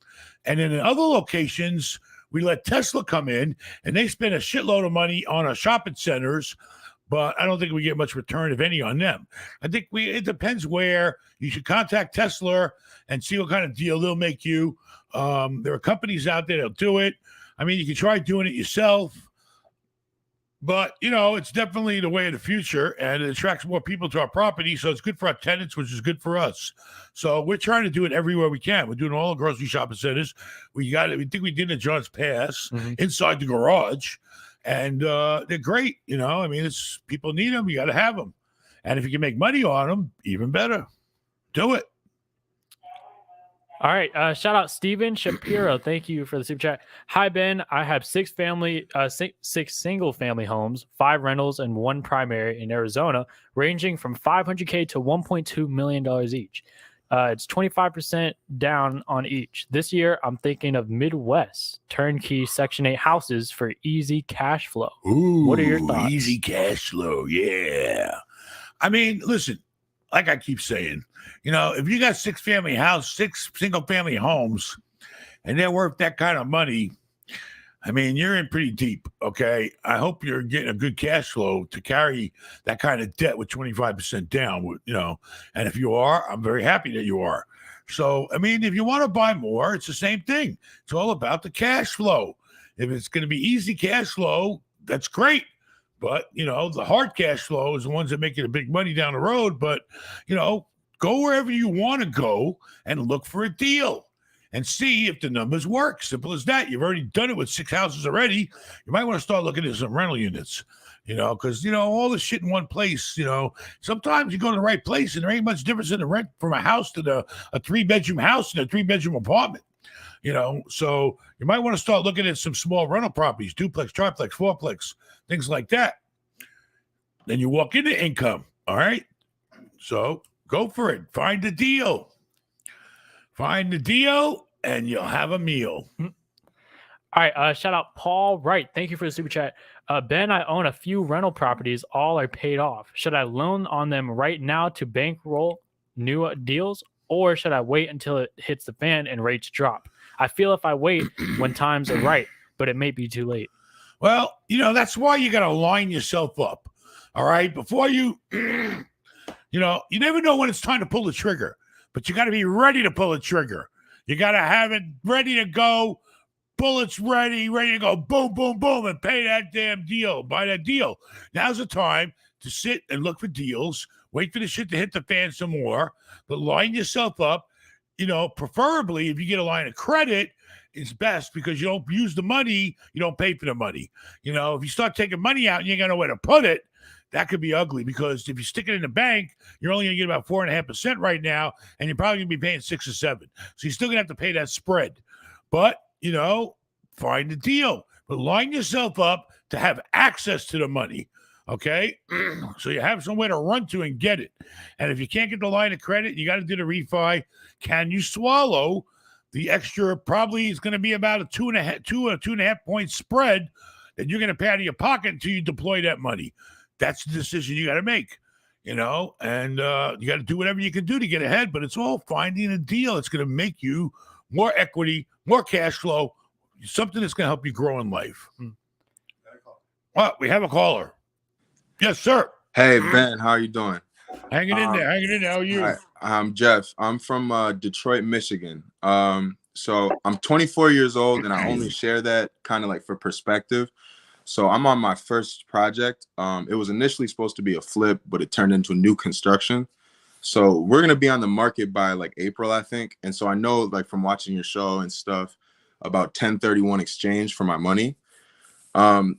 B: And in other locations, we let Tesla come in and they spend a shitload of money on our shopping centers, but I don't think we get much return, if any, on them. I think it depends where. You should contact Tesla and see what kind of deal they'll make you. There are companies out there that'll do it. I mean, you can try doing it yourself. But, it's definitely the way of the future, and it attracts more people to our property, so it's good for our tenants, which is good for us. So we're trying to do it everywhere we can. We're doing all the grocery shopping centers. We think we did it at John's Pass, inside the garage, and they're great. It's people need them. You got to have them. And if you can make money on them, even better. Do it.
A: All right. Shout out Steven Shapiro. Thank you for the super chat. Hi, Ben. I have six single family homes, 5 rentals, and 1 primary in Arizona, ranging from $500K to $1.2 million each. It's 25% down on each. This year, I'm thinking of Midwest turnkey Section 8 houses for easy cash flow.
B: Ooh,
A: what are your thoughts?
B: Easy cash flow. Yeah. I mean, listen, like I keep saying, if you got 6 single family homes and they're worth that kind of money, I mean, you're in pretty deep. Okay. I hope you're getting a good cash flow to carry that kind of debt with 25% down, and if you are, I'm very happy that you are. So, I mean, if you want to buy more, it's the same thing. It's all about the cash flow. If it's going to be easy cash flow, that's great. But, the hard cash flow is the ones that make you the big money down the road. But, go wherever you want to go and look for a deal and see if the numbers work. Simple as that. You've already done it with 6 houses already. You might want to start looking at some rental units, because, all the shit in one place, sometimes you go to the right place and there ain't much difference in the rent from a house to a 3-bedroom house and a 3-bedroom apartment. So you might want to start looking at some small rental properties, duplex, triplex, fourplex, things like that. Then you walk into income. All right. So go for it. Find the deal. And you'll have a meal.
A: All right. Shout out Paul Wright. Thank you for the super chat. Ben, I own a few rental properties. All are paid off. Should I loan on them right now to bankroll new deals, or should I wait until it hits the fan and rates drop? I feel if I wait when times are right, but it may be too late.
B: Well, that's why you got to line yourself up. All right. Before you, you never know when it's time to pull the trigger, but you got to be ready to pull the trigger. You got to have it ready to go. Bullets ready to go. Boom, boom, boom, and pay that damn deal. Buy that deal. Now's the time to sit and look for deals. Wait for the shit to hit the fan some more, but line yourself up. Preferably if you get a line of credit, it's best because you don't use the money, you don't pay for the money. If you start taking money out and you ain't got nowhere to put it, that could be ugly, because if you stick it in the bank, you're only going to get about 4.5% right now, and you're probably going to be paying 6 or 7. So you're still going to have to pay that spread. But, find the deal. But line yourself up to have access to the money. Okay, so you have somewhere to run to and get it. And if you can't get the line of credit, you got to do the refi. Can you swallow the extra? Probably is going to be about a 2.5 point spread that you're going to pay out of your pocket until you deploy that money. That's the decision you got to make. you know, and you got to do whatever you can do to get ahead, but it's all finding a deal that's going to make you more equity, more cash flow, something that's going to help you grow in life. Well, we have a caller. Yes, sir.
G: Hey, Ben, how are you doing?
B: Hanging in there. How are you?
G: Hi, I'm Jeff. I'm from Detroit, Michigan. So I'm 24 years old, and I only share that kind of like for perspective. So I'm on my first project. It was initially supposed to be a flip, but it turned into a new construction. So we're going to be on the market by like April, I think. And so I know, like, from watching your show and stuff about 1031 exchange for my money.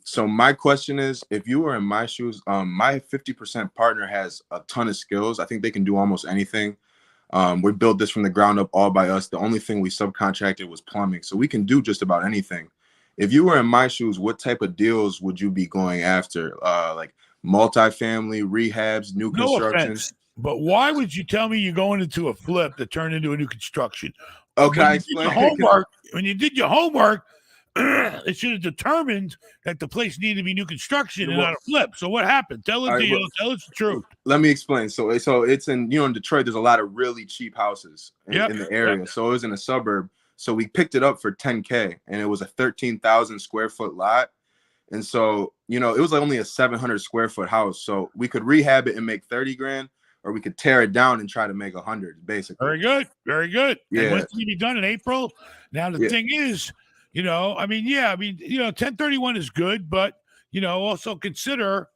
G: So my question is, if you were in my shoes, my 50% partner has a ton of skills. I think they can do almost anything. We built this from the ground up all by us. The only thing we subcontracted was plumbing. So we can do just about anything. If you were in my shoes, what type of deals would you be going after? Like multifamily, rehabs, new constructions?
B: But why would you tell me you're going into a flip that turned into a new construction?
G: Okay, I explain.
B: When you did your homework, it should have determined that the place needed to be new construction and not a flip. So what happened? Tell the deal. Tell us the truth. Let
G: me explain. So it's in, in Detroit, there's a lot of really cheap houses in the area. Yep. So it was in a suburb. So we picked it up for $10K, and it was a 13,000 square foot lot. And so, it was like only a 700 square foot house. So we could rehab it and make 30 grand, or we could tear it down and try to make 100, basically.
B: Very good. Very good.
G: Yeah.
B: And when's it be done in April? Now, the thing is, 1031 is good, but, also consider,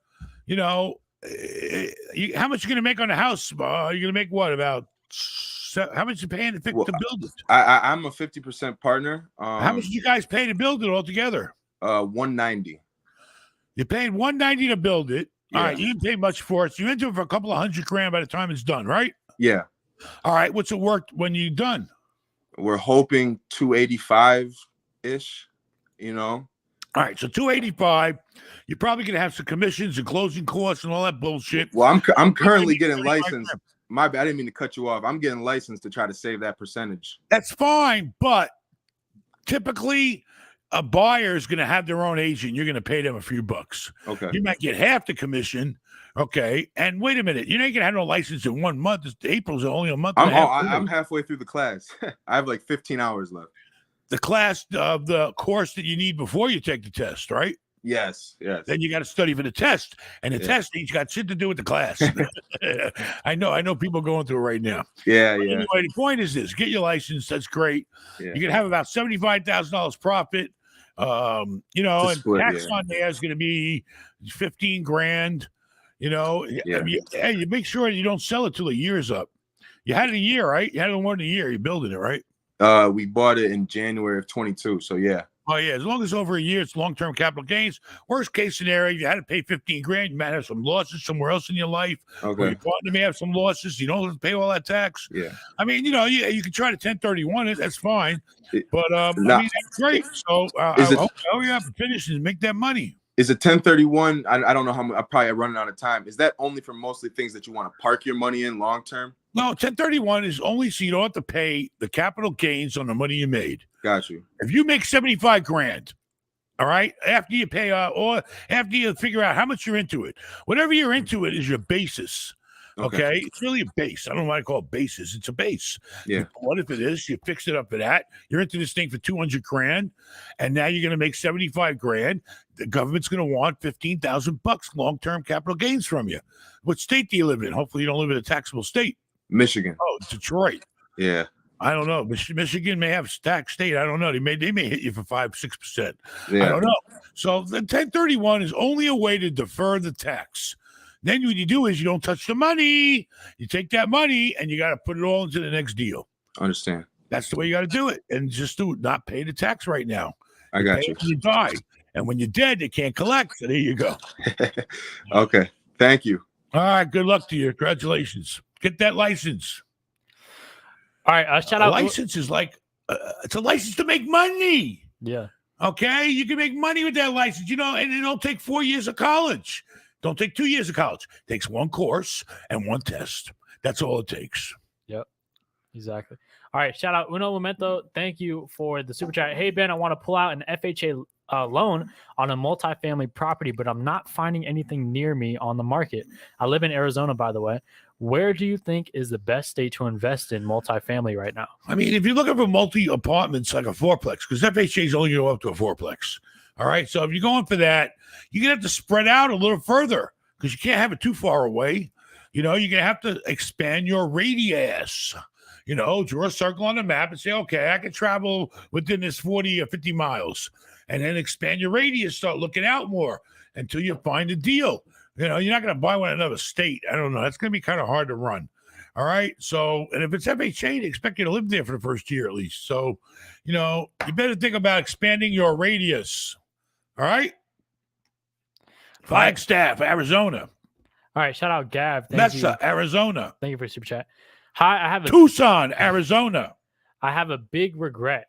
B: how much you're going to make on the house. You're going to make what, about how much you paying to build it?
G: I'm a 50% partner.
B: How much did you guys pay to build it altogether?
G: $190.
B: You're paying $190 to build it. Yeah. All right, you didn't pay much for it. So you into it for a couple of $100,000 by the time it's done, right?
G: Yeah.
B: All right, what's it worth when you're done?
G: We're hoping 285-ish, All
B: right, so 285. You're probably gonna have some commissions and closing costs and all that bullshit.
G: Well, I'm currently getting licensed. My bad, I didn't mean to cut you off. I'm getting licensed to try to save that percentage.
B: That's fine, but typically a buyer is going to have their own agent. You're going to pay them a few bucks.
G: Okay.
B: You might get half the commission. Okay. And wait a minute. You're not going to have no license in 1 month. April's only a month.
G: I'm halfway through the class. I have like 15 hours left.
B: The class of the course that you need before you take the test, right?
G: Yes.
B: Then you got to study for the test, and the test each got shit to do with the class. I know people going through it right now.
G: Yeah.
B: Anyway, the point is this: get your license. That's great. Yeah. You're gonna have about $75,000 profit. And tax on there is gonna be $15,000. I mean, hey, you make sure you don't sell it till the year's up. You had it a year, right? You had it more than a year. You're building it, right?
G: We bought it in January of 22. So yeah.
B: Oh yeah, as long as over a year, it's long-term capital gains. Worst case scenario, you had to pay $15,000. You might have some losses somewhere else in your life.
G: Okay.
B: Or your partner may have some losses. You don't have to pay all that tax.
G: Yeah.
B: I mean, you can try to 1031 it. That's fine. But that's great. So hurry up and finish and make that money.
G: Is it 1031? I don't know how much. I'm probably running out of time. Is that only for mostly things that you want to park your money in long term?
B: No, 1031 is only so you don't have to pay the capital gains on the money you made.
G: Got you.
B: If you make $75,000, all right, after you pay or after you figure out how much you're into it, whatever you're into it is your basis. Okay. It's really a base. I don't know why I call it basis. It's a base.
G: Yeah.
B: What if it is? You fix it up for that. You're into this thing for $200,000, and now you're going to make $75,000. The government's going to want $15,000 long-term capital gains from you. What state do you live in? Hopefully, you don't live in a taxable state.
G: Michigan.
B: Oh, Detroit.
G: Yeah.
B: I don't know. Michigan may have tax state. I don't know. They may hit you for 5-6%.
G: Yeah.
B: I don't know. So the 1031 is only a way to defer the tax. Then what you do is you don't touch the money. You take that money and you got to put it all into the next deal.
G: Understand.
B: That's the way you got to do it. And just not pay the tax right now.
G: I got you.
B: You die. And when you're dead, they can't collect. So there you go.
G: Okay. Thank you.
B: All right. Good luck to you. Congratulations. Get that license.
A: All right. Shout out.
B: License is like, it's a license to make money.
A: Yeah.
B: Okay. You can make money with that license, and it don't take 4 years of college. Don't take 2 years of college. It takes one course and one test. That's all it takes.
A: Yep. Exactly. All right. Shout out Uno Momento. Thank you for the super chat. Hey, Ben, I want to pull out an FHA loan on a multifamily property, but I'm not finding anything near me on the market. I live in Arizona, by the way. Where do you think is the best state to invest in multifamily right now?
B: I mean, if you're looking for multi-apartments like a fourplex, because FHA is only going to go up to a fourplex. All right. So if you're going for that, you're going to have to spread out a little further because you can't have it too far away. You're going to have to expand your radius. Draw a circle on the map and say, okay, I can travel within this 40 or 50 miles, and then expand your radius, start looking out more until you find a deal. You're not going to buy one in another state. I don't know. That's going to be kind of hard to run. All right. So, and if it's FHA, they expect you to live there for the first year at least. So, you better think about expanding your radius. All right. Flagstaff, Arizona.
A: All right. Shout out Gav.
B: Mesa, Arizona.
A: Thank you for super chat. Hi, I have
B: Tucson, Arizona.
A: I have a big regret.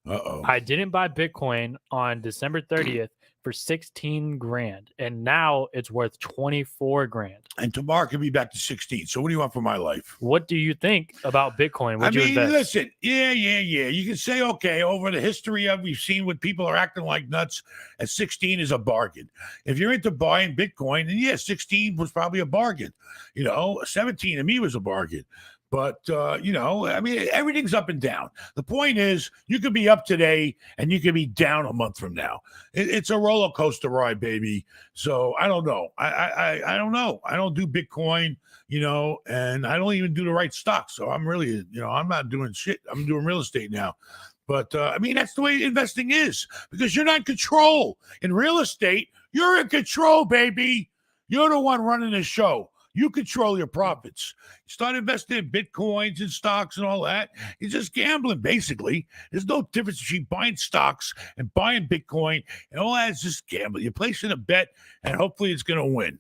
B: Uh-oh.
A: I didn't buy Bitcoin on December 30th for 16 grand, and now it's worth 24 grand.
B: And tomorrow can be back to 16. So what do you want for my life?
A: What do you think about Bitcoin? Would you invest?
B: Listen, yeah. You can say, okay, over the history we've seen what people are acting like nuts, at 16 is a bargain. If you're into buying Bitcoin, then 16 was probably a bargain. 17 to me was a bargain. But, everything's up and down. The point is, you could be up today and you could be down a month from now. It's a roller coaster ride, baby. So I don't know. I don't know. I don't do Bitcoin, and I don't even do the right stocks. So I'm really, I'm not doing shit. I'm doing real estate now. But, that's the way investing is, because you're not in control. In real estate, you're in control, baby. You're the one running the show. You control your profits. You start investing in Bitcoins and stocks and all that. It's just gambling, basically. There's no difference between buying stocks and buying Bitcoin. And all that is just gambling. You're placing a bet, and hopefully it's going to win.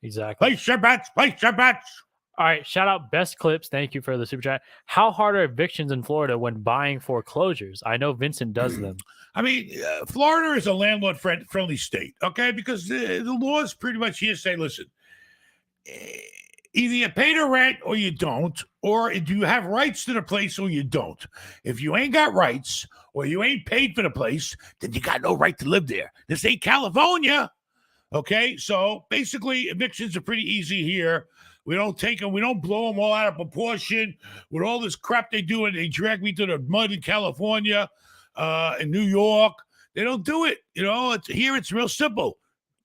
A: Exactly.
B: Place your bets.
A: All right. Shout out Best Clips. Thank you for the super chat. How hard are evictions in Florida when buying foreclosures? I know Vincent does them.
B: Florida is a landlord-friendly state, okay? Because the laws pretty much here say, listen, either you pay the rent or you don't, or do you have rights to the place or you don't. If you ain't got rights or you ain't paid for the place, then you got no right to live there. This ain't California. Okay, so basically evictions are pretty easy here. We don't take them, we don't blow them all out of proportion with all this crap they do, and they drag me to the mud in California, in New York. They don't do it. Here it's real simple.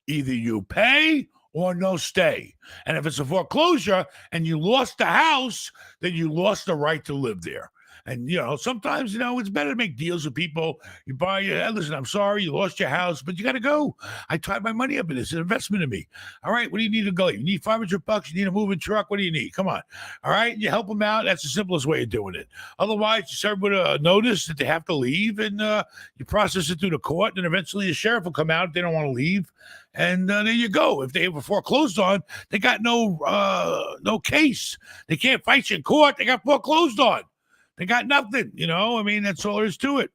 B: Either you pay or no stay. And if it's a foreclosure and you lost the house, then you lost the right to live there. And, sometimes, it's better to make deals with people. You buy, listen, I'm sorry, you lost your house, but you got to go. I tied my money up in this. It's an investment in me. All right, what do you need to go? You need $500? You need a moving truck? What do you need? Come on. All right, you help them out. That's the simplest way of doing it. Otherwise, you serve with a notice that they have to leave, and you process it through the court, and eventually the sheriff will come out if they don't want to leave. And there you go. If they were foreclosed on, they got no case. They can't fight you in court. They got foreclosed on. They got nothing, that's all there is to it.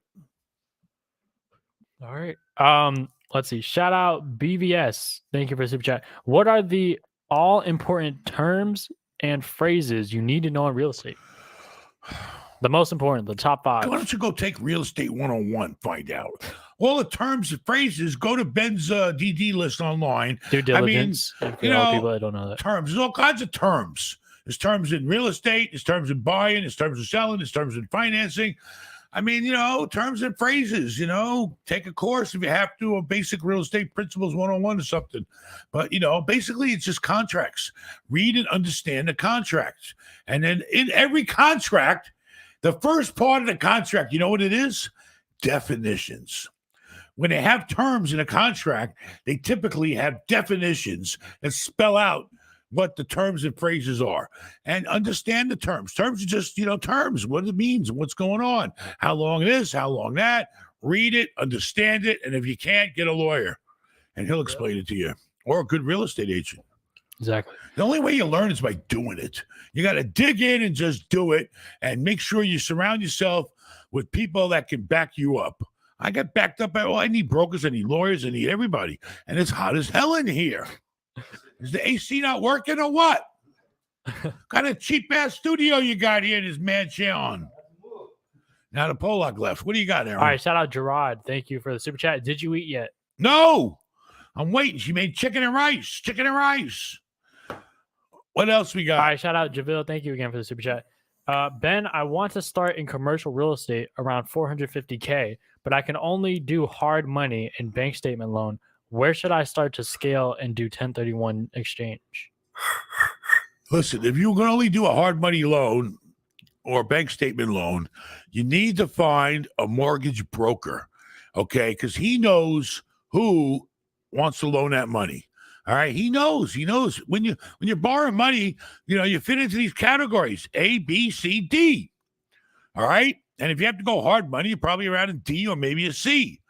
A: All right. Let's see. Shout out BVS. Thank you for the super chat. What are the all important terms and phrases you need to know in real estate? The most important, the top 5.
B: Why don't you go take Real Estate 101, find out. All the terms and phrases, go to Ben's DD list online.
A: Due diligence. People that don't know that.
B: Terms. There's all kinds of terms. There's terms in real estate. There's terms in buying. There's terms in selling. There's terms in financing. Terms and phrases, take a course if you have to, or basic real estate principles 101 or something. But, basically it's just contracts. Read and understand the contracts. And then in every contract, the first part of the contract, you know what it is? Definitions. When they have terms in a contract, they typically have definitions that spell out what the terms and phrases are, and understand the terms. Terms are just, terms, what it means, what's going on, how long this, how long that. Read it, understand it, and if you can't, get a lawyer, and he'll explain it to you, or a good real estate agent.
A: Exactly.
B: The only way you learn is by doing it. You got to dig in and just do it, and make sure you surround yourself with people that can back you up. I got backed up by, I need brokers, I need lawyers, I need everybody, and it's hot as hell in here. Is the AC not working or what? Kind of cheap ass studio you got here in this mansion. Now the Polak left. What do you got, Aaron?
A: All right, shout out Gerard. Thank you for the super chat. Did you eat yet?
B: No, I'm waiting. She made chicken and rice. Chicken and rice. What else we got?
A: All right, shout out Javille. Thank you again for the super chat. Ben, I want to start in commercial real estate around 450K, but I can only do hard money and bank statement loan. Where should I start to scale and do 1031 exchange?
B: Listen, if you can only do a hard money loan or bank statement loan, you need to find a mortgage broker, okay? Because he knows who wants to loan that money. All right, he knows when you're borrowing money, you fit into these categories A, B, C, D. All right, and if you have to go hard money, you're probably around a D or maybe a C.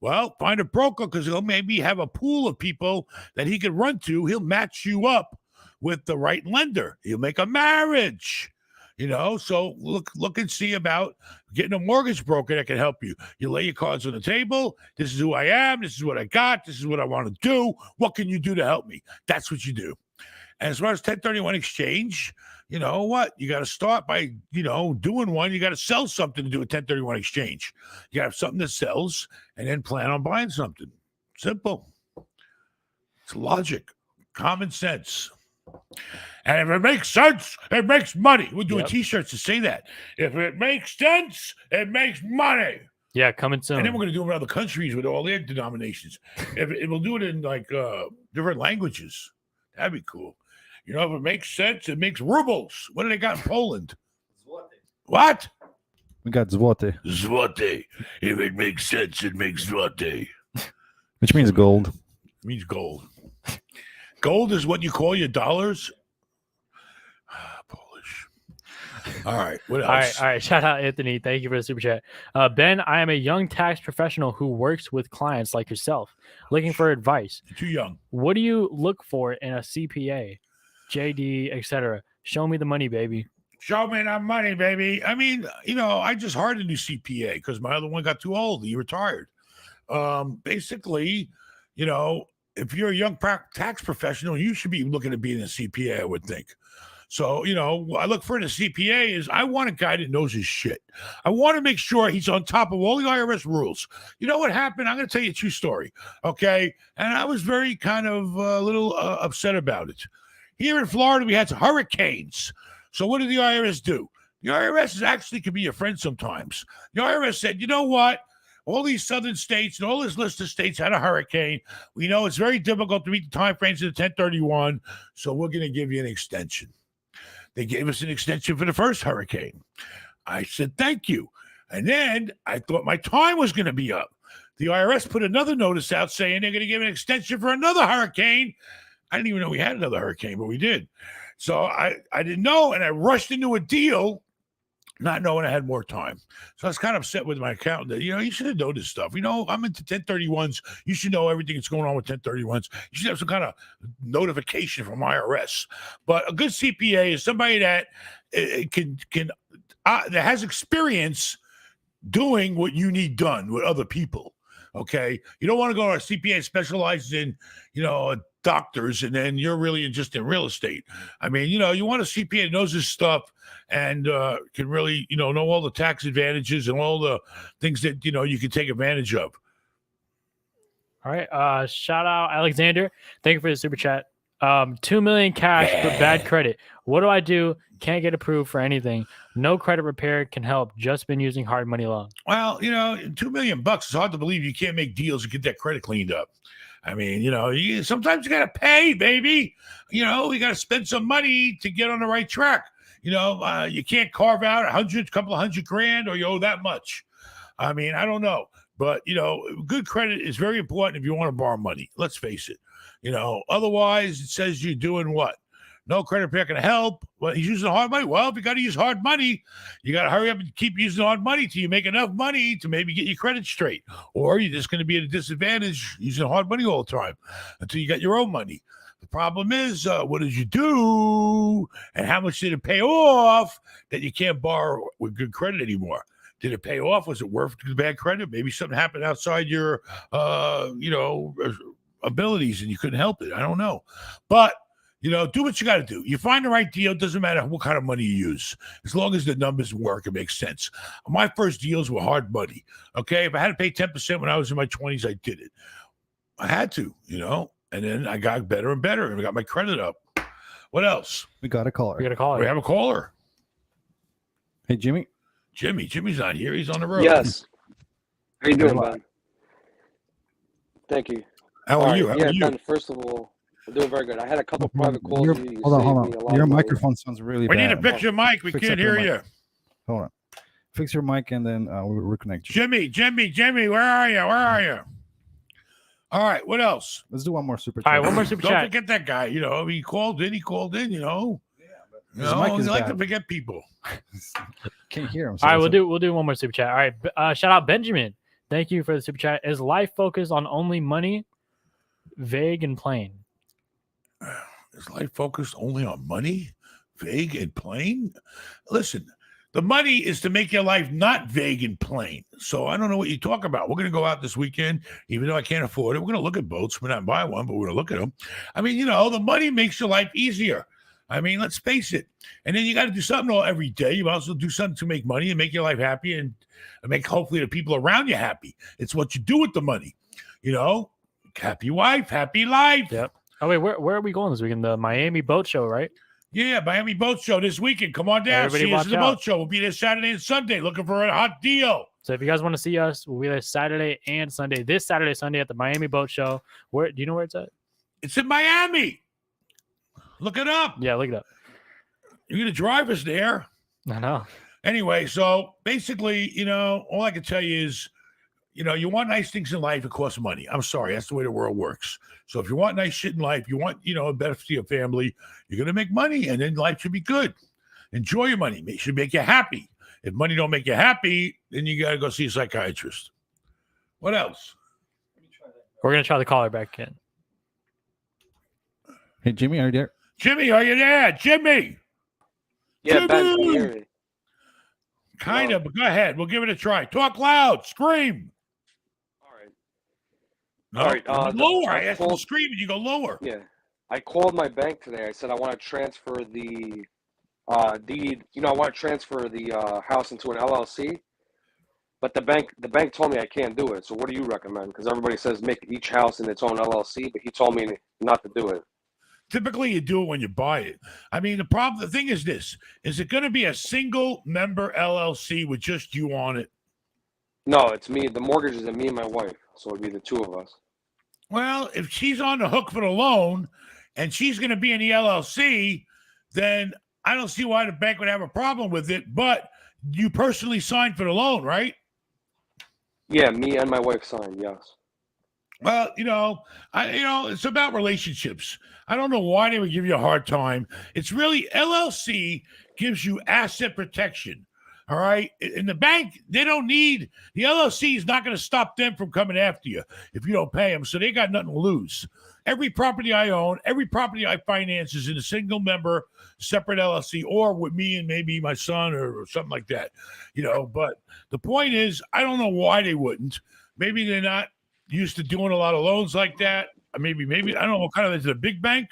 B: Well, find a broker because he'll maybe have a pool of people that he can run to. He'll match you up with the right lender. He'll make a marriage. So look and see about getting a mortgage broker that can help you. You lay your cards on the table. This is who I am. This is what I got. This is what I want to do. What can you do to help me? That's what you do. And as far as 1031 exchange, you know what? You got to start by, doing one. You got to sell something to do a 1031 exchange. You got to have something that sells and then plan on buying something. Simple. It's logic, common sense. And if it makes sense, it makes money. We're doing T-shirts to say that. If it makes sense, it makes money.
A: Yeah, coming soon.
B: And then we're going to do it in other countries with all their denominations. We'll do it in different languages. That'd be cool. If it makes sense, it makes rubles. What do they got in Poland? Zloty. What?
C: We got zloty.
B: Zloty. If it makes sense, it makes zloty.
C: Which means gold.
B: It means gold. Gold is what you call your dollars? Polish. All right. What else?
A: All right. Shout out Anthony. Thank you for the super chat. Ben, I am a young tax professional who works with clients like yourself, looking for advice.
B: You're too young.
A: What do you look for in a CPA, JD, etc.? Show me the money, baby.
B: Show me that money, baby. I mean, I just hired a new CPA because my other one got too old. He retired. Basically, if you're a young tax professional, you should be looking at being a CPA, I would think. So, I look for in a CPA is I want a guy that knows his shit. I want to make sure he's on top of all the IRS rules. You know what happened? I'm going to tell you a true story, okay? And I was very kind of a little upset about it. Here in Florida, we had some hurricanes. So what did the IRS do? The IRS actually can be your friend sometimes. The IRS said, you know what? All these southern states and all this list of states had a hurricane. We know it's very difficult to meet the time frames of the 1031, so we're going to give you an extension. They gave us an extension for the first hurricane. I said, thank you. And then I thought my time was going to be up. The IRS put another notice out saying they're going to give an extension for another hurricane. I didn't even know we had another hurricane, but we did. So I didn't know, and I rushed into a deal not knowing I had more time. So I was kind of upset with my accountant that, you should have known this stuff. I'm into 1031s. You should know everything that's going on with 1031s. You should have some kind of notification from IRS. But a good CPA is somebody that that has experience doing what you need done with other people. Okay. You don't want to go to a CPA specializes in, doctors, and then you're really just in real estate. I mean, you want a CPA that knows his stuff and can really, know all the tax advantages and all the things that, you can take advantage of.
A: All right. Shout out Alexander. Thank you for the super chat. 2 million cash, but bad credit. What do I do? Can't get approved for anything. No credit repair can help. Just been using hard money loan.
B: Well, $2 million, it's hard to believe you can't make deals and get that credit cleaned up. I mean, sometimes you got to pay, baby. We got to spend some money to get on the right track. You can't carve out a couple of hundred grand, or you owe that much. I mean, I don't know. But, good credit is very important if you want to borrow money. Let's face it. Otherwise, it says you're doing what? No credit repair can help. Well, he's using hard money. Well, if you got to use hard money, you got to hurry up and keep using hard money till you make enough money to maybe get your credit straight. Or you're just going to be at a disadvantage using hard money all the time until you got your own money. The problem is, what did you do? And how much did it pay off that you can't borrow with good credit anymore? Did it pay off? Was it worth the bad credit? Maybe something happened outside your, abilities and you couldn't help it. I don't know. But, do what you got to do. You find the right deal. It doesn't matter what kind of money you use. As long as the numbers work, it makes sense. My first deals were hard money. Okay. If I had to pay 10% when I was in my 20s, I did it. I had to, and then I got better and better and I got my credit up. What else?
C: We got a caller.
A: We got a caller.
B: We have a caller.
C: Hey, Jimmy.
B: Jimmy's not here. He's on the road.
H: Yes. How you doing,
C: Hello.
H: Ben? Thank you.
B: How are you? How are you?
H: Ben, first of all, I'm doing very good. I had a couple private calls.
C: Your-
H: You
C: hold
H: saved
C: on.
H: me a lot
C: Your
H: of money.
C: microphone sounds really
B: We
C: bad.
B: need to fix your mic. We
C: Fix
B: can't
C: up your
B: hear
C: mic.
B: you.
C: Hold on. Fix your mic and then we'll reconnect you.
B: Jimmy, where are you? Where are you? All right, what else?
C: Let's do one more super
A: All right,
C: chat.
A: one more super
B: Don't
A: chat.
B: forget that guy. He called in. His
C: his mic is
B: you like to
C: bad.
B: forget people.
C: Can't hear him.
A: All right, we'll do one more super chat. All right, shout out Benjamin. Thank you for the super chat. Is life focused on only money, vague and plain?
B: Is life focused only on money, vague and plain? Listen, the money is to make your life not vague and plain. So I don't know what you talk about. We're going to go out this weekend, even though I can't afford it. We're going to look at boats. We're not buy one, but we're going to look at them. I mean, the money makes your life easier. I mean, let's face it. And then you got to do something every day. You also do something to make money and make your life happy and make hopefully the people around you happy. It's what you do with the money. Happy wife, happy life.
A: Yep. Oh wait, where are we going this weekend? The Miami Boat Show, right?
B: Yeah, Miami Boat Show this weekend. Come on down.
A: Everybody
B: See us
A: watch
B: at the
A: out.
B: boat show. We'll be there Saturday and Sunday looking for a hot deal.
A: So if you guys want to see us, we'll be there Saturday and Sunday. This Saturday, Sunday at the Miami Boat Show. Where do you know where it's at?
B: It's in Miami. Look it up.
A: Yeah, look it up.
B: You're going to drive us there.
A: I know.
B: Anyway, so basically, all I can tell you is, you want nice things in life, it costs money. I'm sorry. That's the way the world works. So if you want nice shit in life, you want, a benefit to your family, you're going to make money and then life should be good. Enjoy your money. It should make you happy. If money don't make you happy, then you got to go see a psychiatrist. What else?
A: We're gonna try the caller back in.
C: Hey, Jimmy, are you there?
B: Jimmy, are you there? Jimmy.
H: Yeah, Ben, can you hear me?
B: Kind of, but go ahead. We'll give it a try. Talk loud. Scream.
H: All right.
B: No,
H: All right,
B: lower.
H: I
B: I asked you to
H: called-
B: scream and you go lower.
H: Yeah. I called my bank today. I said I want to transfer the deed. I want to transfer the house into an LLC. But the bank told me I can't do it. So what do you recommend? Because everybody says make each house in its own LLC, but he told me not to do it.
B: Typically, you do it when you buy it. I mean, the thing is this: is it going to be a single member LLC with just you on it?
H: No, it's me. The mortgage is in me and my wife, so it'd be the two of us.
B: Well, if she's on the hook for the loan and she's going to be in the LLC, then I don't see why the bank would have a problem with it. But you personally signed for the loan, right?
H: Yeah, me and my wife signed. Yes.
B: Well, it's about relationships. I don't know why they would give you a hard time. It's really LLC gives you asset protection. All right. In the bank, they don't need the LLC is not going to stop them from coming after you if you don't pay them. So they got nothing to lose. Every property I own, every property I finance is in a single member, separate LLC, or with me and maybe my son or something like that. But the point is, I don't know why they wouldn't. Maybe they're not used to doing a lot of loans like that. Maybe I don't know what kind of. Is it a big bank?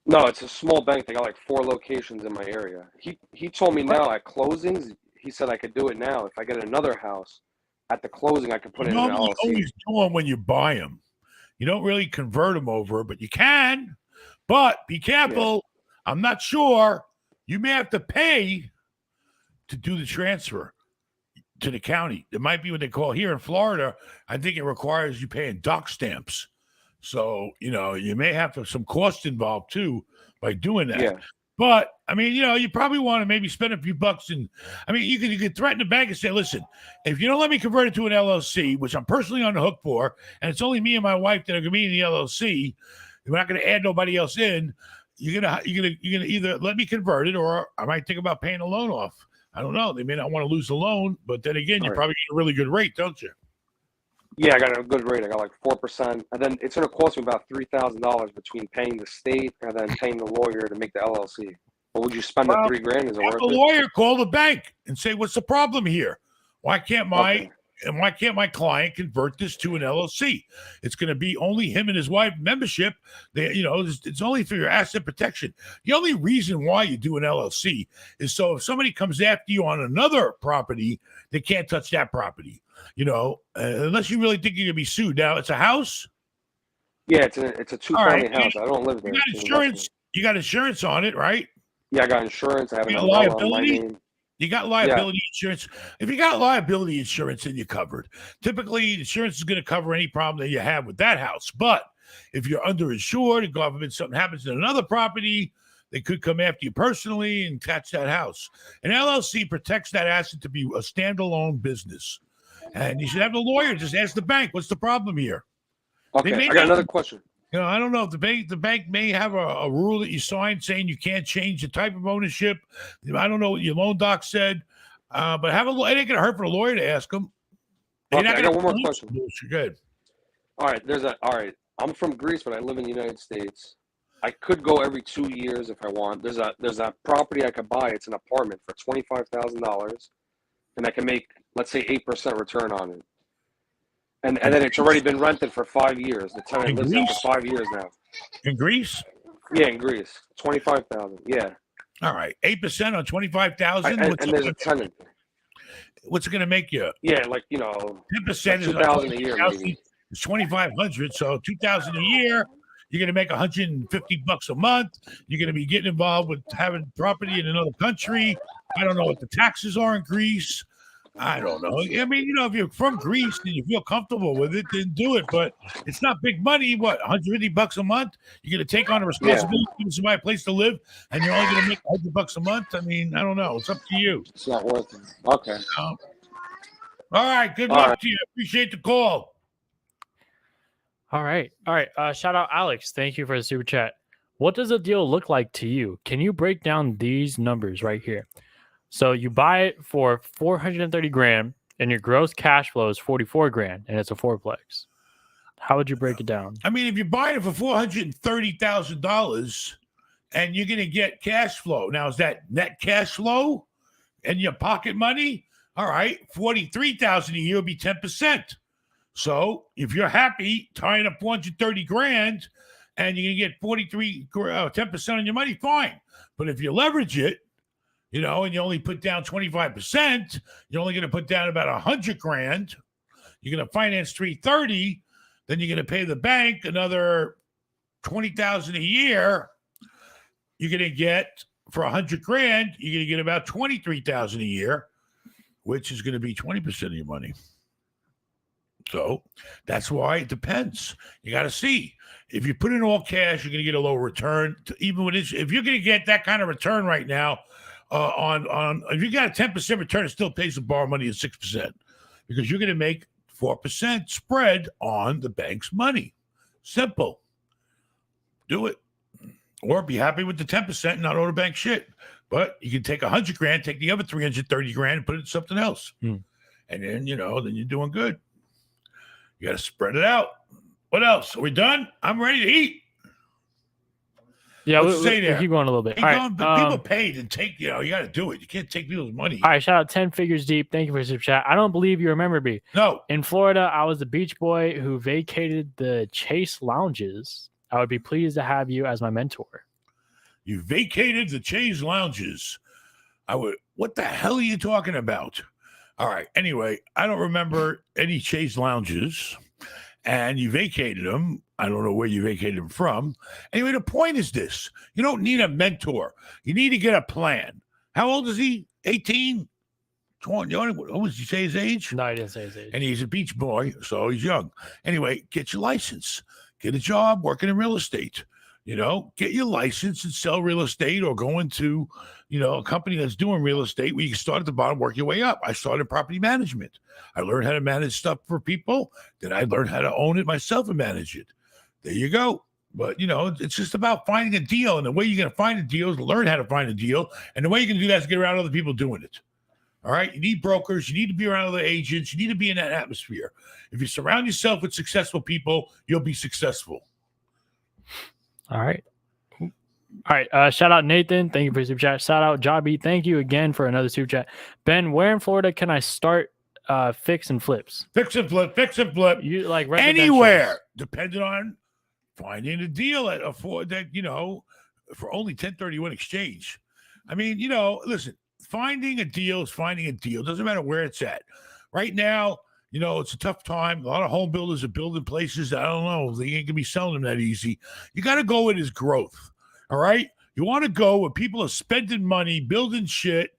H: No, it's a small bank. They got like 4 locations in my area. He told me now at closings, he said I could do it now. If I get another house at the closing, I could put it in an
B: Normally,
H: LLC.
B: always do them when you buy them. You don't really convert them over, but you can. But be careful. Yeah. I'm not sure. You may have to pay to do the transfer to the county. It might be what they call here in Florida. I think it requires you paying dock stamps. So, you may have some cost involved too by doing that. Yeah. But I mean, you probably want to maybe spend a few bucks and you could threaten the bank and say, listen, if you don't let me convert it to an LLC, which I'm personally on the hook for, and it's only me and my wife that are gonna be in the LLC, we're not gonna add nobody else in, you're gonna either let me convert it or I might think about paying the loan off. I don't know. They may not want to lose the loan, but then again, you probably get a really good rate, don't you?
H: Yeah, I got a good rate. I got like 4%. And then it's going to cost me about $3,000 between paying the state and then paying the lawyer to make the LLC. But would you spend the $3,000? Is it worth
B: the lawyer call the bank and say, what's the problem here? Why can't my and why can't my client convert this to an LLC? It's going to be only him and his wife membership. It's only for your asset protection. The only reason why you do an LLC is so if somebody comes after you on another property, they can't touch that property. Unless you really think you're going to be sued. Now, it's a house.
H: Yeah, it's a two-family house. I don't live there.
B: You got insurance. You got insurance on it, right?
H: Yeah, I got insurance. I have an
B: umbrella
H: on my name.
B: You got liability insurance. If you got liability insurance, then you're covered. Typically, insurance is going to cover any problem that you have with that house. But if you're underinsured, and God forbid something happens in another property, they could come after you personally and catch that house. An LLC protects that asset to be a standalone business. And you should have a lawyer. Just ask the bank, what's the problem here?
H: Okay, I got another question.
B: I don't know if the bank may have a rule that you signed saying you can't change the type of ownership. I don't know what your loan doc said, but it ain't going to hurt for a lawyer to ask them.
H: Okay, I got one more question.
B: You're good.
H: All right. I'm from Greece, but I live in the United States. I could go every 2 years if I want. There's a property I could buy. It's an apartment for $25,000, and I can make, let's say, 8% return on it. And then it's already been rented for 5 years. The tenant lives there for 5 years now.
B: In Greece?
H: Yeah, in Greece. 25,000. Yeah.
B: All right. 8% on 25,000.
H: And there's a tenant.
B: What's it going to make you?
H: Yeah, 10%
B: is
H: $2,000 a year. Maybe.
B: It's 2,500. So 2,000 a year. You're going to make $150 a month. You're going to be getting involved with having property in another country. I don't know what the taxes are in Greece. I don't know. I mean, if you're from Greece and you feel comfortable with it, then do it. But it's not big money. What, $150 a month? You're going to take on a responsibility, give somebody a place to live, and you're only going to make $100 a month? I mean, I don't know. It's up to you.
H: It's not worth it. Okay.
B: All right. Good luck to you. Appreciate the call.
A: All right. Shout out Alex. Thank you for the super chat. What does a deal look like to you? Can you break down these numbers right here? So you buy it for 430 grand and your gross cash flow is 44 grand and it's a fourplex. How would you break it down?
B: I mean, if you're buying it for $430,000 and you're going to get cash flow. Now, is that net cash flow and your pocket money? All right. 43,000 a year would be 10%. So if you're happy tying up 430 grand and you're going to get 10% on your money, fine. But if you leverage it, and you only put down 25%, you're only going to put down about 100 grand. You're going to finance 330, then you're going to pay the bank another 20,000 a year. You're going to get for 100 grand, you're going to get about 23,000 a year, which is going to be 20% of your money. So that's why it depends. You got to see. If you put in all cash, you're going to get a low return. Even when if you're going to get that kind of return right now, if you got a 10% return, it still pays to borrow money at 6% because you're going to make 4% spread on the bank's money. Simple. Do it. Or be happy with the 10% and not owe the bank shit. But you can take 100 grand, take the other 330 grand and put it in something else. And then, then you're doing good. You got to spread it out. What else? Are we done? I'm ready to eat.
A: Yeah, we'll keep going a little bit.
B: People paid and take, you got to do it. You can't take people's money.
A: All right, shout out 10 Figures Deep. Thank you for the super chat. I don't believe you remember me.
B: No.
A: In Florida, I was the beach boy who vacated the Chase lounges. I would be pleased to have you as my mentor.
B: You vacated the Chase lounges. What the hell are you talking about? All right. Anyway, I don't remember any Chase lounges. And you vacated them. I don't know where you vacated them from. Anyway, the point is this. You don't need a mentor. You need to get a plan. How old is he? 18? 20? What was he say his age?
A: No, I didn't say his age.
B: And he's a beach boy, so he's young. Anyway, get your license. Get a job working in real estate. Get your license and sell real estate or go into, a company that's doing real estate where you can start at the bottom, work your way up. I started property management. I learned how to manage stuff for people. Then I learned how to own it myself and manage it. There you go. But, it's just about finding a deal. And the way you're going to find a deal is learn how to find a deal. And the way you can do that is get around other people doing it. All right. You need brokers. You need to be around other agents. You need to be in that atmosphere. If you surround yourself with successful people, you'll be successful.
A: All right. Shout out Nathan. Thank you for the super chat. Shout out Jobby. Thank you again for another super chat. Ben, where in Florida can I start fix and flips?
B: Fix and flip.
A: You like
B: Anywhere, depending on finding a deal at for only 1031 exchange. I mean, listen, finding a deal is finding a deal. Doesn't matter where it's at. Right now, it's a tough time. A lot of home builders are building places. I don't know. They ain't gonna be selling them that easy. You got to go with his growth. All right. You want to go where people are spending money, building shit,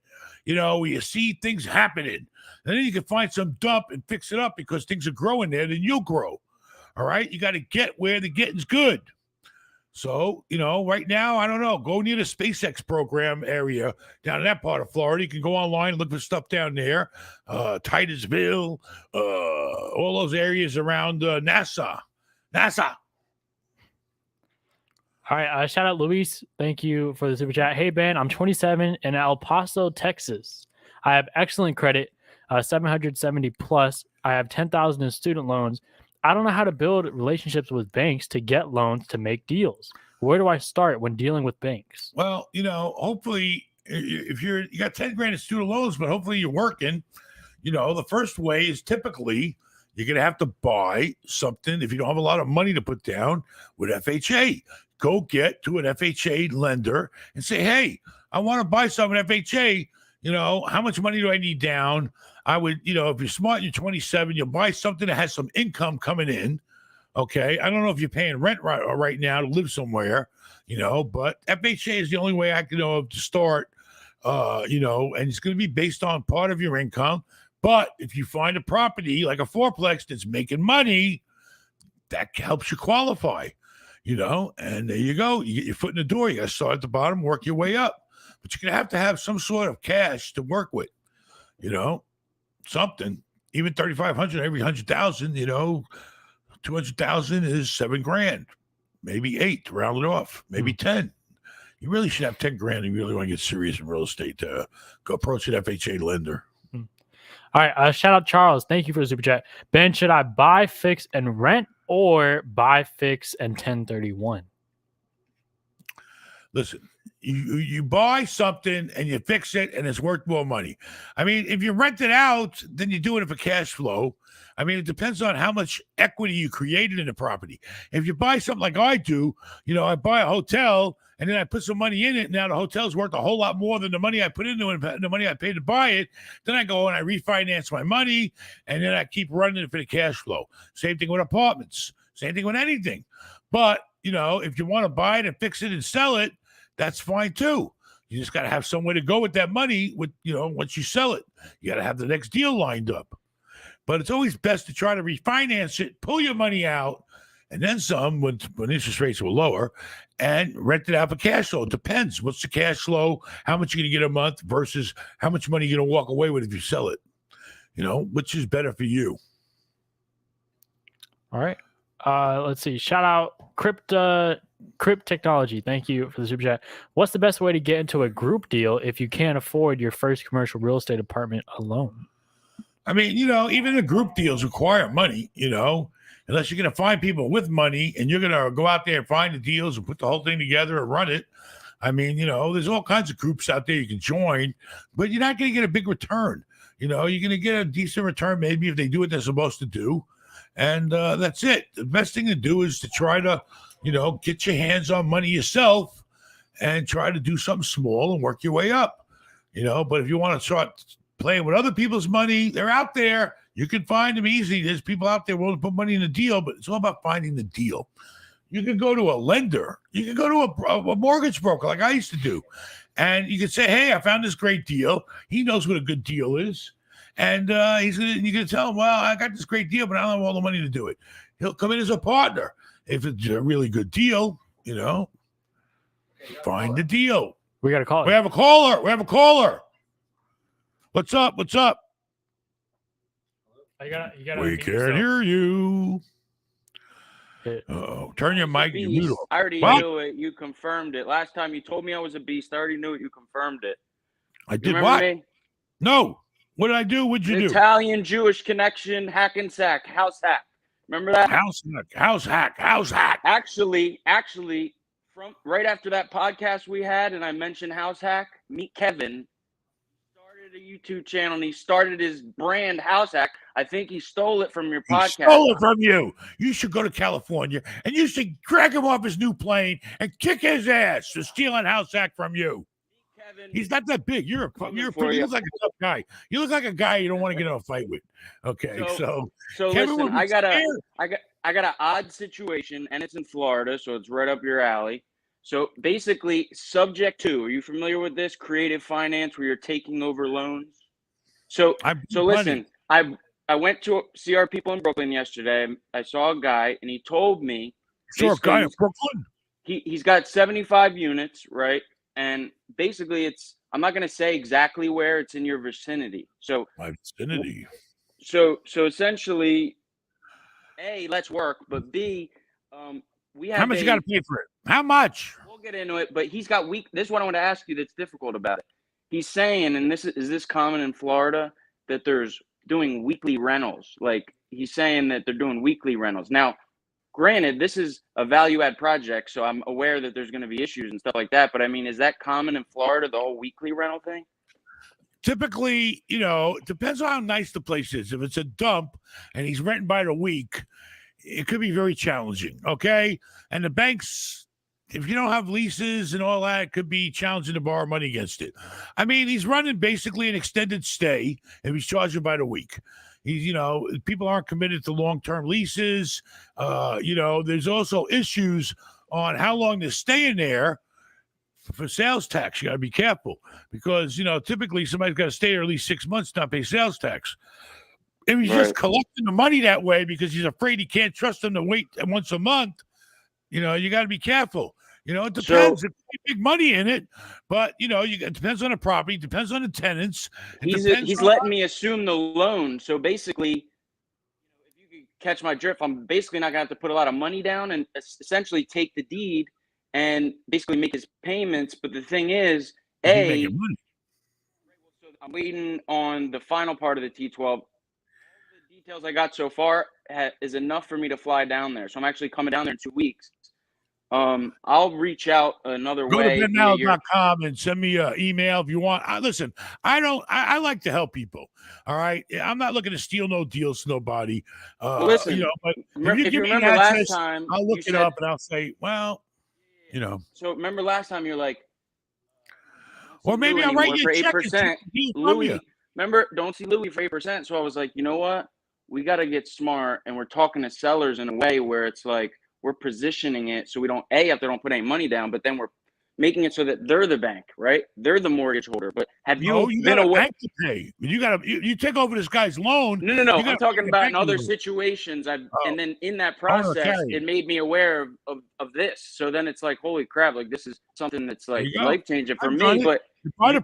B: where you see things happening. And then you can find some dump and fix it up because things are growing there, then you'll grow. All right. You got to get where the getting's good. So, right now, I don't know. Go near the SpaceX program area down in that part of Florida. You can go online and look for stuff down there. Titusville, all those areas around NASA.
A: All right. Shout out Luis. Thank you for the super chat. Hey, Ben, I'm 27 in El Paso, Texas. I have excellent credit, 770 plus. I have 10,000 in student loans. I don't know how to build relationships with banks to get loans to make deals. Where do I start when dealing with banks?
B: Well, hopefully if you got 10 grand in student loans, but hopefully you're working, the first way is typically you're going to have to buy something. If you don't have a lot of money to put down with FHA, go get to an FHA lender and say, hey, I want to buy something at FHA. How much money do I need down? I would, if you're smart, you're 27, you'll buy something that has some income coming in. Okay. I don't know if you're paying rent right now to live somewhere, but FHA is the only way I can know of to start, and it's going to be based on part of your income. But if you find a property like a fourplex that's making money, that helps you qualify, and there you go. You get your foot in the door. You got to start at the bottom, work your way up. But you're going to have some sort of cash to work with, something. Even 3,500 every 100,000, 200,000 is $7,000, maybe 8 to round it off, maybe 10. You really should have 10 grand. If you really want to get serious in real estate, go approach an FHA lender.
A: All right. Shout out Charles. Thank you for the super chat. Ben, should I buy, fix, and rent or buy, fix, and 1031?
B: Listen, you buy something and you fix it and it's worth more money. I mean, if you rent it out, then you're doing it for cash flow. I mean, it depends on how much equity you created in the property. If you buy something like I do, I buy a hotel and then I put some money in it. Now the hotel's worth a whole lot more than the money I put into it, the money I paid to buy it. Then I go and I refinance my money and then I keep running it for the cash flow. Same thing with apartments. Same thing with anything. But, if you want to buy it and fix it and sell it, that's fine too. You just got to have somewhere to go with that money once you sell it. You got to have the next deal lined up. But it's always best to try to refinance it, pull your money out, and then some when interest rates were lower, and rent it out for cash flow. It depends. What's the cash flow? How much you're going to get a month versus how much money you're going to walk away with if you sell it. Which is better for you.
A: All right. Let's see. Shout out Crypt Technology. Thank you for the super chat. What's the best way to get into a group deal if you can't afford your first commercial real estate apartment alone?
B: I mean, even the group deals require money, unless you're going to find people with money and you're going to go out there and find the deals and put the whole thing together and run it. I mean, there's all kinds of groups out there you can join, but you're not going to get a big return. You're going to get a decent return maybe if they do what they're supposed to do. And that's it. The best thing to do is to try to, get your hands on money yourself and try to do something small and work your way up, But if you want to start playing with other people's money, they're out there. You can find them easy. There's people out there willing to put money in a deal, but it's all about finding the deal. You can go to a lender. You can go to a mortgage broker like I used to do. And you can say, hey, I found this great deal. He knows what a good deal is. And you can tell him, well, I got this great deal, but I don't have all the money to do it. He'll come in as a partner. If it's a really good deal, find the deal.
A: We got a caller.
B: We have a caller. What's up?
A: You gotta
B: we can't hear you. Turn your mic. You mute.
I: I already knew it. You confirmed it. Last time you told me I was a beast. I already knew it. You confirmed it.
B: I did what? Me? No. What did I do? What'd you do?
I: Italian Jewish connection, hack and sack, house hack. Remember that?
B: House hack.
I: Actually, from right after that podcast we had, and I mentioned house hack, meet Kevin. Started a YouTube channel and he started his brand House Hack. I think he stole it from your
B: He
I: podcast.
B: stole it from you. You should go to California and you should drag him off his new plane and kick his ass for stealing House Hack from you.
I: Kevin,
B: He's not that big. You look like a tough guy. You look like a guy you don't want to get in a fight with. Okay, so Kevin
I: listen,
B: would be scared.
I: I got an odd situation, and it's in Florida, so it's right up your alley. So basically, subject to, are you familiar with this? Creative finance, where you're taking over loans. So listen, I went to see our people in Brooklyn yesterday. I saw a guy, and he told me.
B: Sure, guy in Brooklyn.
I: He's got 75 units, right? And basically, I'm not going to say exactly where, it's in your vicinity. So
B: my vicinity.
I: So essentially, A, let's work, but B, we have.
B: How much you got to pay for it? How much?
I: We'll get into it, but he's got this is what I want to ask you that's difficult about it. He's saying, and this is common in Florida, that there's doing weekly rentals. Like, he's saying that they're doing weekly rentals. Now, granted, this is a value-add project, so I'm aware that there's going to be issues and stuff like that. But I mean, is that common in Florida, the whole weekly rental thing?
B: Typically, it depends on how nice the place is. If it's a dump and he's renting by the week, it could be very challenging, okay? And the banks, if you don't have leases and all that, it could be challenging to borrow money against it. I mean, he's running basically an extended stay if he's charging by the week. He's, people aren't committed to long-term leases. There's also issues on how long they're staying there for sales tax. You got to be careful because, typically somebody's got to stay there at least 6 months to not pay sales tax. If he's just collecting the money that way because he's afraid he can't trust them to wait once a month, you got to be careful. It depends. There's big money in it, but it depends on the property, depends on the tenants.
I: He's letting me assume the loan. So basically, if you could catch my drift, I'm basically not gonna have to put a lot of money down and essentially take the deed and basically make his payments. But the thing is, I'm waiting on the final part of the T12. All the details I got so far is enough for me to fly down there. So I'm actually coming down there in 2 weeks. I'll reach out another way.
B: Go to bennow.com and send me an email if you want. Listen, I like to help people. All right. I'm not looking to steal no deals to nobody.
I: Listen,
B: but
I: if you remember last time,
B: I'll look it up and I'll say, well,
I: So remember last time you're like,
B: or maybe I'll write you a check
I: for 8%. Louis, remember, don't see Louis for 8%. So I was like, you know what? We got to get smart. And we're talking to sellers in a way where it's like, we're positioning it so we don't put any money down, but then we're making it so that they're the bank, right? They're the mortgage holder. But have you been aware?
B: Bank to pay. You take over this guy's loan.
I: No. I'm talking about in other situations. And then in that process, it made me aware of this. So then it's like, holy crap! Like, this is something that's like life changing for me. But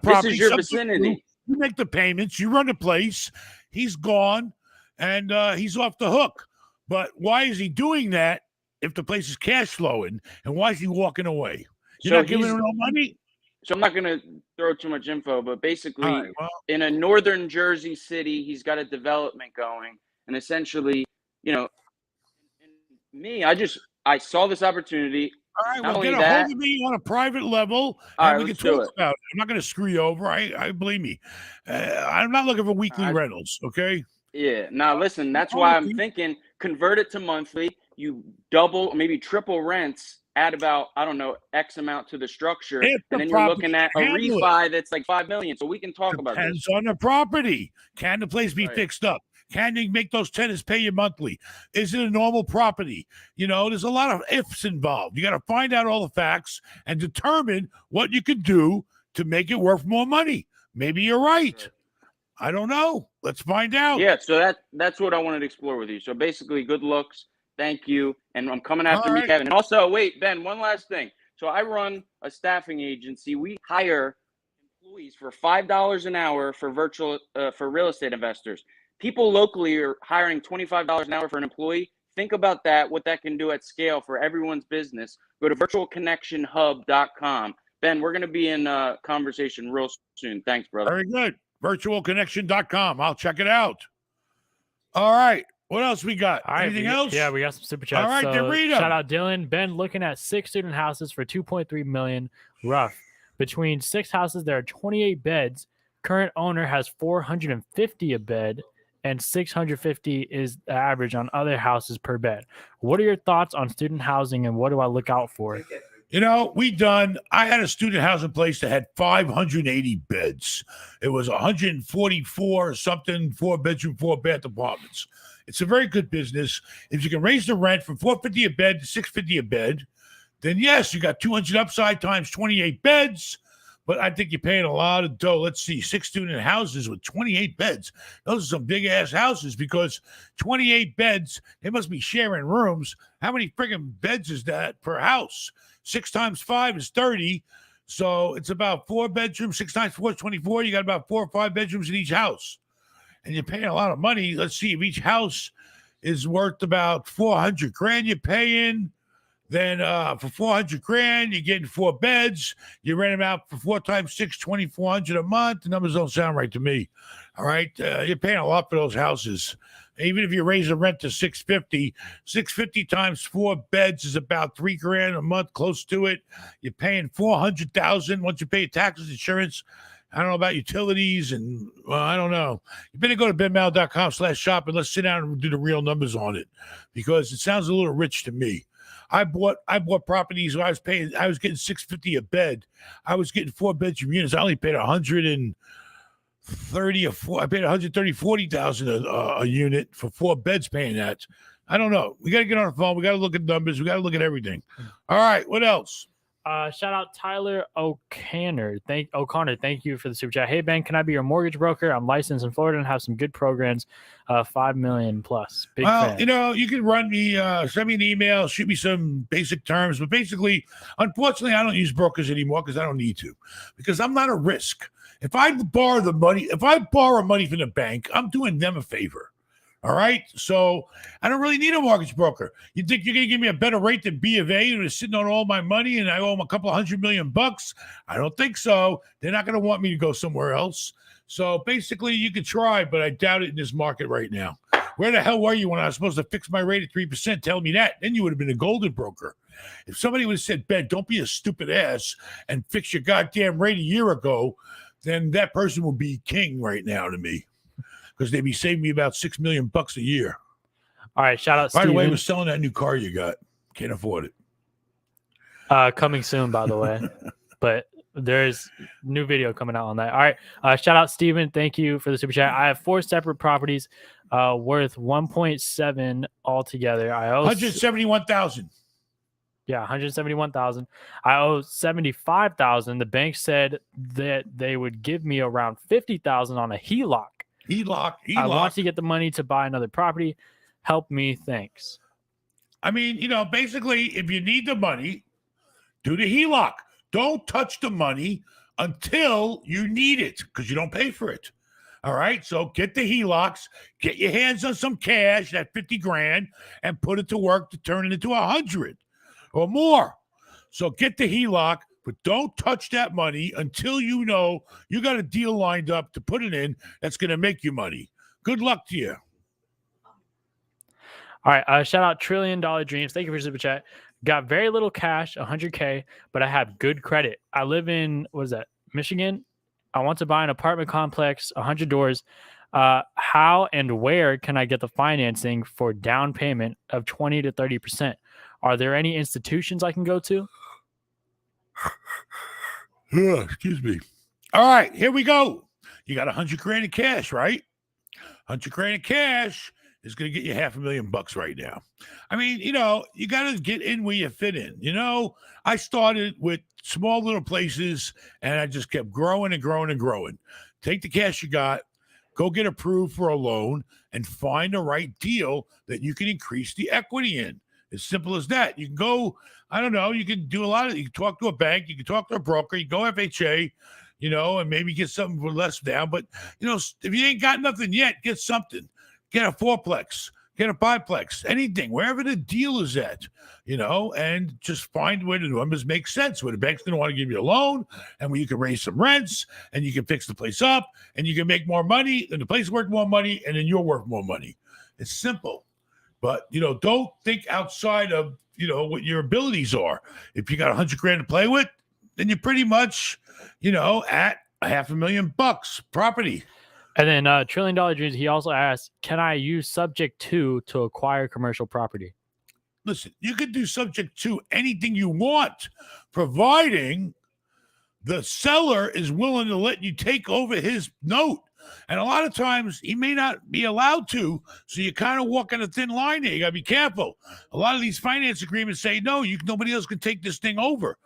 I: this is your vicinity.
B: You make the payments. You run the place. He's gone, and he's off the hook. But why is he doing that? If the place is cash flowing, and why is he walking away? You're not giving him no money?
I: So I'm not going to throw too much info, but basically in a northern Jersey city, he's got a development going. And essentially, I saw this opportunity.
B: All right, well, get a hold of me on a private level, and we can talk about it. I'm not going to screw you over. I believe me. I'm not looking for weekly rentals, okay?
I: Yeah. Now, listen, that's why I'm thinking convert it to monthly. You double, maybe triple rents, add about, I don't know, X amount to the structure. And then you're looking at a refi that's like $5 million. So we can talk about this.
B: Depends on the property. Can the place be fixed up? Can you make those tenants pay you monthly? Is it a normal property? There's a lot of ifs involved. You got to find out all the facts and determine what you can do to make it worth more money. Maybe you're right. I don't know. Let's find out.
I: Yeah, so that's what I wanted to explore with you. So basically, good looks. Thank you. And I'm coming after me, Kevin. And also, wait, Ben, one last thing. So I run a staffing agency. We hire employees for $5 an hour for for real estate investors. People locally are hiring $25 an hour for an employee. Think about that, what that can do at scale for everyone's business. Go to virtualconnectionhub.com. Ben, we're going to be in conversation real soon. Thanks, brother.
B: Very good. Virtualconnection.com. I'll check it out. All right. What else we got? Anything else?
A: Yeah, we got some super chats.
B: All right, then read them.
A: Shout out Dylan. Ben looking at 6 student houses for $2.3 million. Rough. Between 6 houses, there are 28 beds. Current owner has 450 a bed, and 650 is the average on other houses per bed. What are your thoughts on student housing, and what do I look out for?
B: You know, I had a student housing place that had 580 beds. It was 144 or something, 4-bedroom, 4-bath apartments. It's a very good business. If you can raise the rent from 450 a bed to 650 a bed, then yes, you got 200 upside times 28 beds. But I think you're paying a lot of dough. Let's see, 6 student houses with 28 beds. Those are some big ass houses because 28 beds, they must be sharing rooms. How many friggin' beds is that per house? 6 times 5 is 30. So it's about 4 bedrooms. 6 times 4 is 24. You got about 4 or 5 bedrooms in each house. And you're paying a lot of money. Let's see, if each house is worth about 400 grand you're paying. Then for 400 grand, you're getting 4 beds. You rent them out for 4 times 6, 2,400 a month. The numbers don't sound right to me. All right. You're paying a lot for those houses. Even if you raise the rent to 650 times 4 beds is about 3 grand a month, close to it. You're paying 400,000 once you pay taxes, insurance. I don't know about utilities and, well, I don't know. You better go to benmal.com/shop and let's sit down and do the real numbers on it because it sounds a little rich to me. I bought properties where I was getting $650 a bed. I was getting 4-bedroom units. I only paid $130,000 a unit for 4 beds paying that. I don't know. We got to get on the phone. We got to look at numbers. We got to look at everything. All right. What else?
A: Shout out Tyler O'Connor. Thank you for the super chat. Hey Ben, can I be your mortgage broker? I'm licensed in Florida and have some good programs. 5 million plus. Big fan.
B: You know, you can run me, send me an email, shoot me some basic terms. But basically, unfortunately, I don't use brokers anymore because I don't need to. Because I'm not a risk. If I borrow money from the bank, I'm doing them a favor. All right. So I don't really need a mortgage broker. You think you're going to give me a better rate than B of A, who's sitting on all my money and I owe them a couple $100 million? I don't think so. They're not going to want me to go somewhere else. So basically, you can try, but I doubt it in this market right now. Where the hell were you when I was supposed to fix my rate at 3%? Tell me that. Then you would have been a golden broker. If somebody would have said, Ben, don't be a stupid ass and fix your goddamn rate a year ago, then that person will be king right now to me. Because they'd be saving me about $6 million a year.
A: All right, shout out.
B: By
A: Steven.
B: the way, we're selling that new car you got. Can't afford it.
A: Coming soon, by the way. But there's new video coming out on that. All right, shout out Steven. Thank you for the super chat. I have 4 separate properties worth 1.7 altogether. I owe
B: 171,000.
A: Yeah, 171,000. I owe 75,000. The bank said that they would give me around 50,000 on a HELOC. I want to get the money to buy another property. Help me, thanks.
B: I mean, you know, basically, if you need the money, do the HELOC. Don't touch the money until you need it because you don't pay for it. All right, so get the HELOCs, get your hands on some cash, that 50 grand, and put it to work to turn it into 100 or more. So get the HELOC. But don't touch that money until you know you got a deal lined up to put it in that's going to make you money. Good luck to you.
A: All right. Shout out $1 Trillion Dreams. Thank you for your super chat. Got very little cash, 100K, but I have good credit. I live in, Michigan. I want to buy an apartment complex, 100 doors. How and where can I get the financing for down payment of 20 to 30%? Are there any institutions I can go to?
B: Excuse me. All right, here we go. You got 100 grand in cash, right? 100 grand in cash is going to get you $500,000 right now. I mean, you know, you got to get in where you fit in. You know, I started with small little places and I just kept growing and growing and growing. Take the cash you got, go get approved for a loan and find the right deal that you can increase the equity in. As simple as that. You can go, I don't know, you can do a lot of, you can talk to a bank, you can talk to a broker, you can go FHA, you know, and maybe get something for less down. But, you know, if you ain't got nothing yet, get something. Get a 4-plex, get a 5-plex, anything, wherever the deal is at, you know, and just find where the numbers make sense, where the bank's going to want to give you a loan and where you can raise some rents and you can fix the place up and you can make more money and the place is worth more money and then you're worth more money. It's simple. But, you know, don't think outside of, you know, what your abilities are. If you got 100 grand to play with, then you're pretty much, you know, at $500,000 property.
A: And then $1 Trillion Dreams, he also asked, can I use subject to acquire commercial property?
B: Listen, you could do subject to anything you want, providing the seller is willing to let you take over his note. And a lot of times he may not be allowed to, so you kind of walk on a thin line there. You got to be careful. A lot of these finance agreements say, no, nobody else can take this thing over.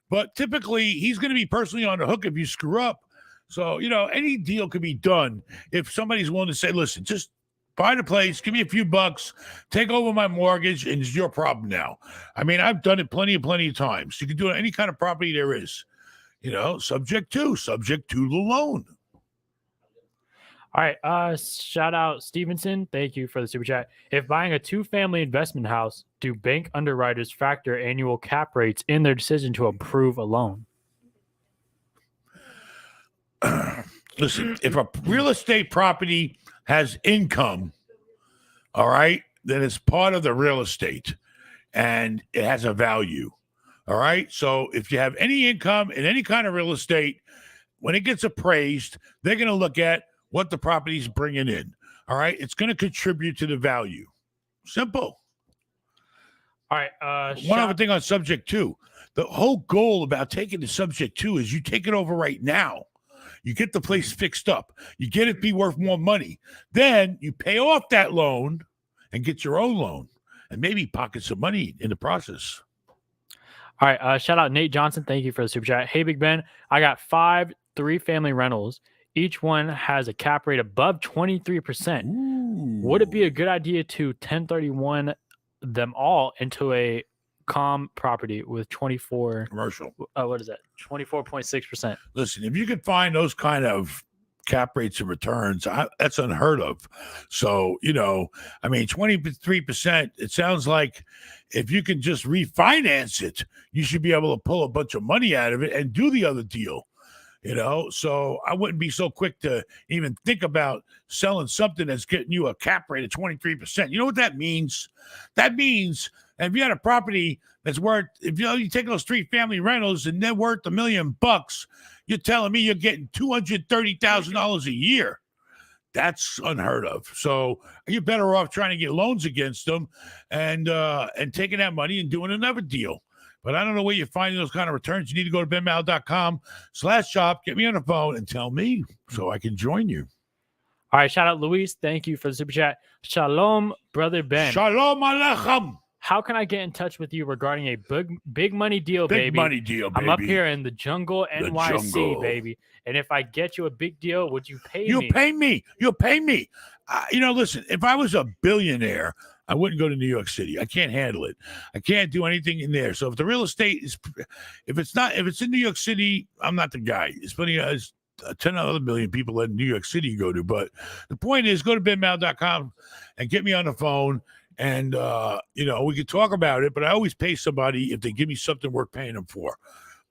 B: But typically, he's going to be personally on the hook if you screw up. So, any deal can be done if somebody's willing to say, listen, just buy the place, give me a few bucks, take over my mortgage, and it's your problem now. I mean, I've done it plenty of times. You can do it on any kind of property there is, subject to the loan.
A: All right. Shout out Stevenson. Thank you for the super chat. If buying a 2-family investment house, do bank underwriters factor annual cap rates in their decision to approve a loan?
B: Listen, if a real estate property has income, all right, then it's part of the real estate and it has a value. All right. So if you have any income in any kind of real estate, when it gets appraised, they're going to look at what the property's bringing in. All right. It's going to contribute to the value. Simple.
A: All right.
B: One other thing on subject to. The whole goal about taking the subject to is you take it over right now. You get the place fixed up. You get it be worth more money. Then you pay off that loan and get your own loan and maybe pocket some money in the process.
A: All right. Shout out Nate Johnson. Thank you for the super chat. Hey, Big Ben. I got 5 3-family rentals. Each one has a cap rate above 23%.
B: Ooh.
A: Would it be a good idea to 1031 them all into a calm property with 24
B: commercial?
A: What is that? 24.6%.
B: Listen, if you could find those kind of cap rates and returns, that's unheard of. So, 23%, it sounds like if you can just refinance it, you should be able to pull a bunch of money out of it and do the other deal. So I wouldn't be so quick to even think about selling something that's getting you a cap rate of 23%. You know what that means? That means if you had a property that's worth, if you take those 3-family rentals and they're worth $1 million, you're telling me you're getting $230,000 a year. That's unheard of. So you're better off trying to get loans against them and taking that money and doing another deal. But I don't know where you're finding those kind of returns. You need to go to benmal.com/shop, get me on the phone and tell me so I can join you.
A: All right. Shout out Luis. Thank you for the super chat. Shalom, brother Ben.
B: Shalom Aleichem.
A: How can I get in touch with you regarding a big money deal, baby?
B: Big money deal, baby.
A: I'm up here in the jungle, NYC, baby. And if I get you a big deal, would you pay me?
B: You'll pay me. Listen, if I was a billionaire, I wouldn't go to New York City. I can't handle it. I can't do anything in there. So if the real estate is, if it's in New York City, I'm not the guy. It's funny, 10 other million people in New York City you go to. But the point is, go to benmal.com and get me on the phone. And, we could talk about it, but I always pay somebody if they give me something worth paying them for.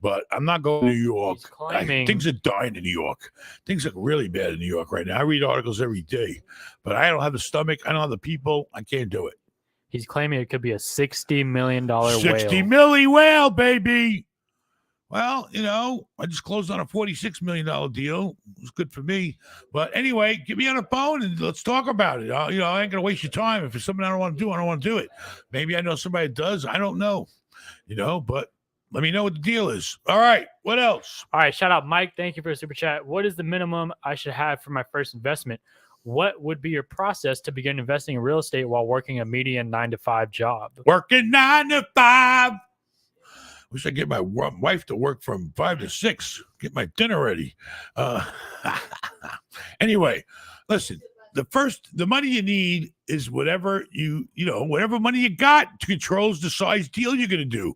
B: But I'm not going to New York. Things are dying in New York. Things look really bad in New York right now. I read articles every day, but I don't have the stomach. I don't have the people. I can't do it.
A: He's claiming it could be a $60 million whale.
B: $60 million whale, baby. Well, I just closed on a $46 million deal. It was good for me. But anyway, get me on the phone and let's talk about it. I ain't going to waste your time. If it's something I don't want to do, I don't want to do it. Maybe I know somebody that does. I don't know, but let me know what the deal is. All right. What else?
A: All right. Shout out Mike. Thank you for the super chat. What is the minimum I should have for my first investment? What would be your process to begin investing in real estate while working a median 9-to-5 job?
B: Working 9 to 5. Wish I get my wife to work from 5 to 6. Get my dinner ready. Anyway, listen. The money you need is whatever whatever money you got controls the size deal you're going to do.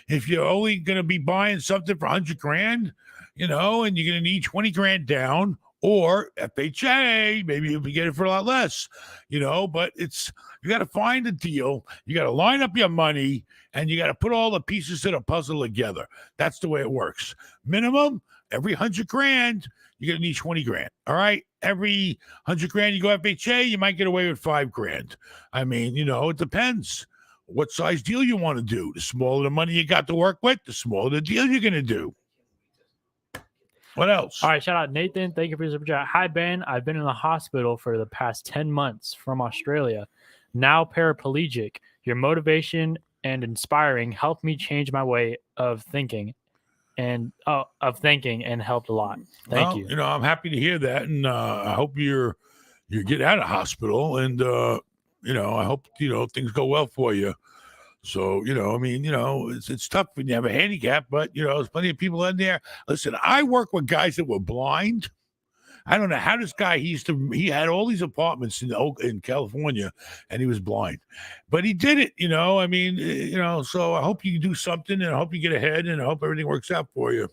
B: If you're only going to be buying something for $100,000, and you're going to need $20,000 down, or FHA, maybe you'll get it for a lot less, but you got to find a deal. You got to line up your money and you got to put all the pieces of the puzzle together. That's the way it works. Minimum, every $100,000, you're going to need $20,000. All right. Every $100,000 you go FHA, you might get away with $5,000. I mean, it depends what size deal you want to do. The smaller the money you got to work with, the smaller the deal you're going to do. What else?
A: All right, shout out Nathan. Thank you for your super chat. Hi, Ben. I've been in the hospital for the past 10 months from Australia. Now paraplegic. Your motivation and inspiring helped me change my way of thinking and helped a lot. Thank you.
B: You know, I'm happy to hear that, and I hope you get out of hospital, and you know, I hope things go well for you. So, you know, I mean, you know, it's tough when you have a handicap, but, you know, there's plenty of people in there. Listen, I work with guys that were blind. I don't know how this guy, he had all these apartments in California, and he was blind, but he did it, you know, I mean, you know, so I hope you can do something, and I hope you get ahead, and I hope everything works out for you.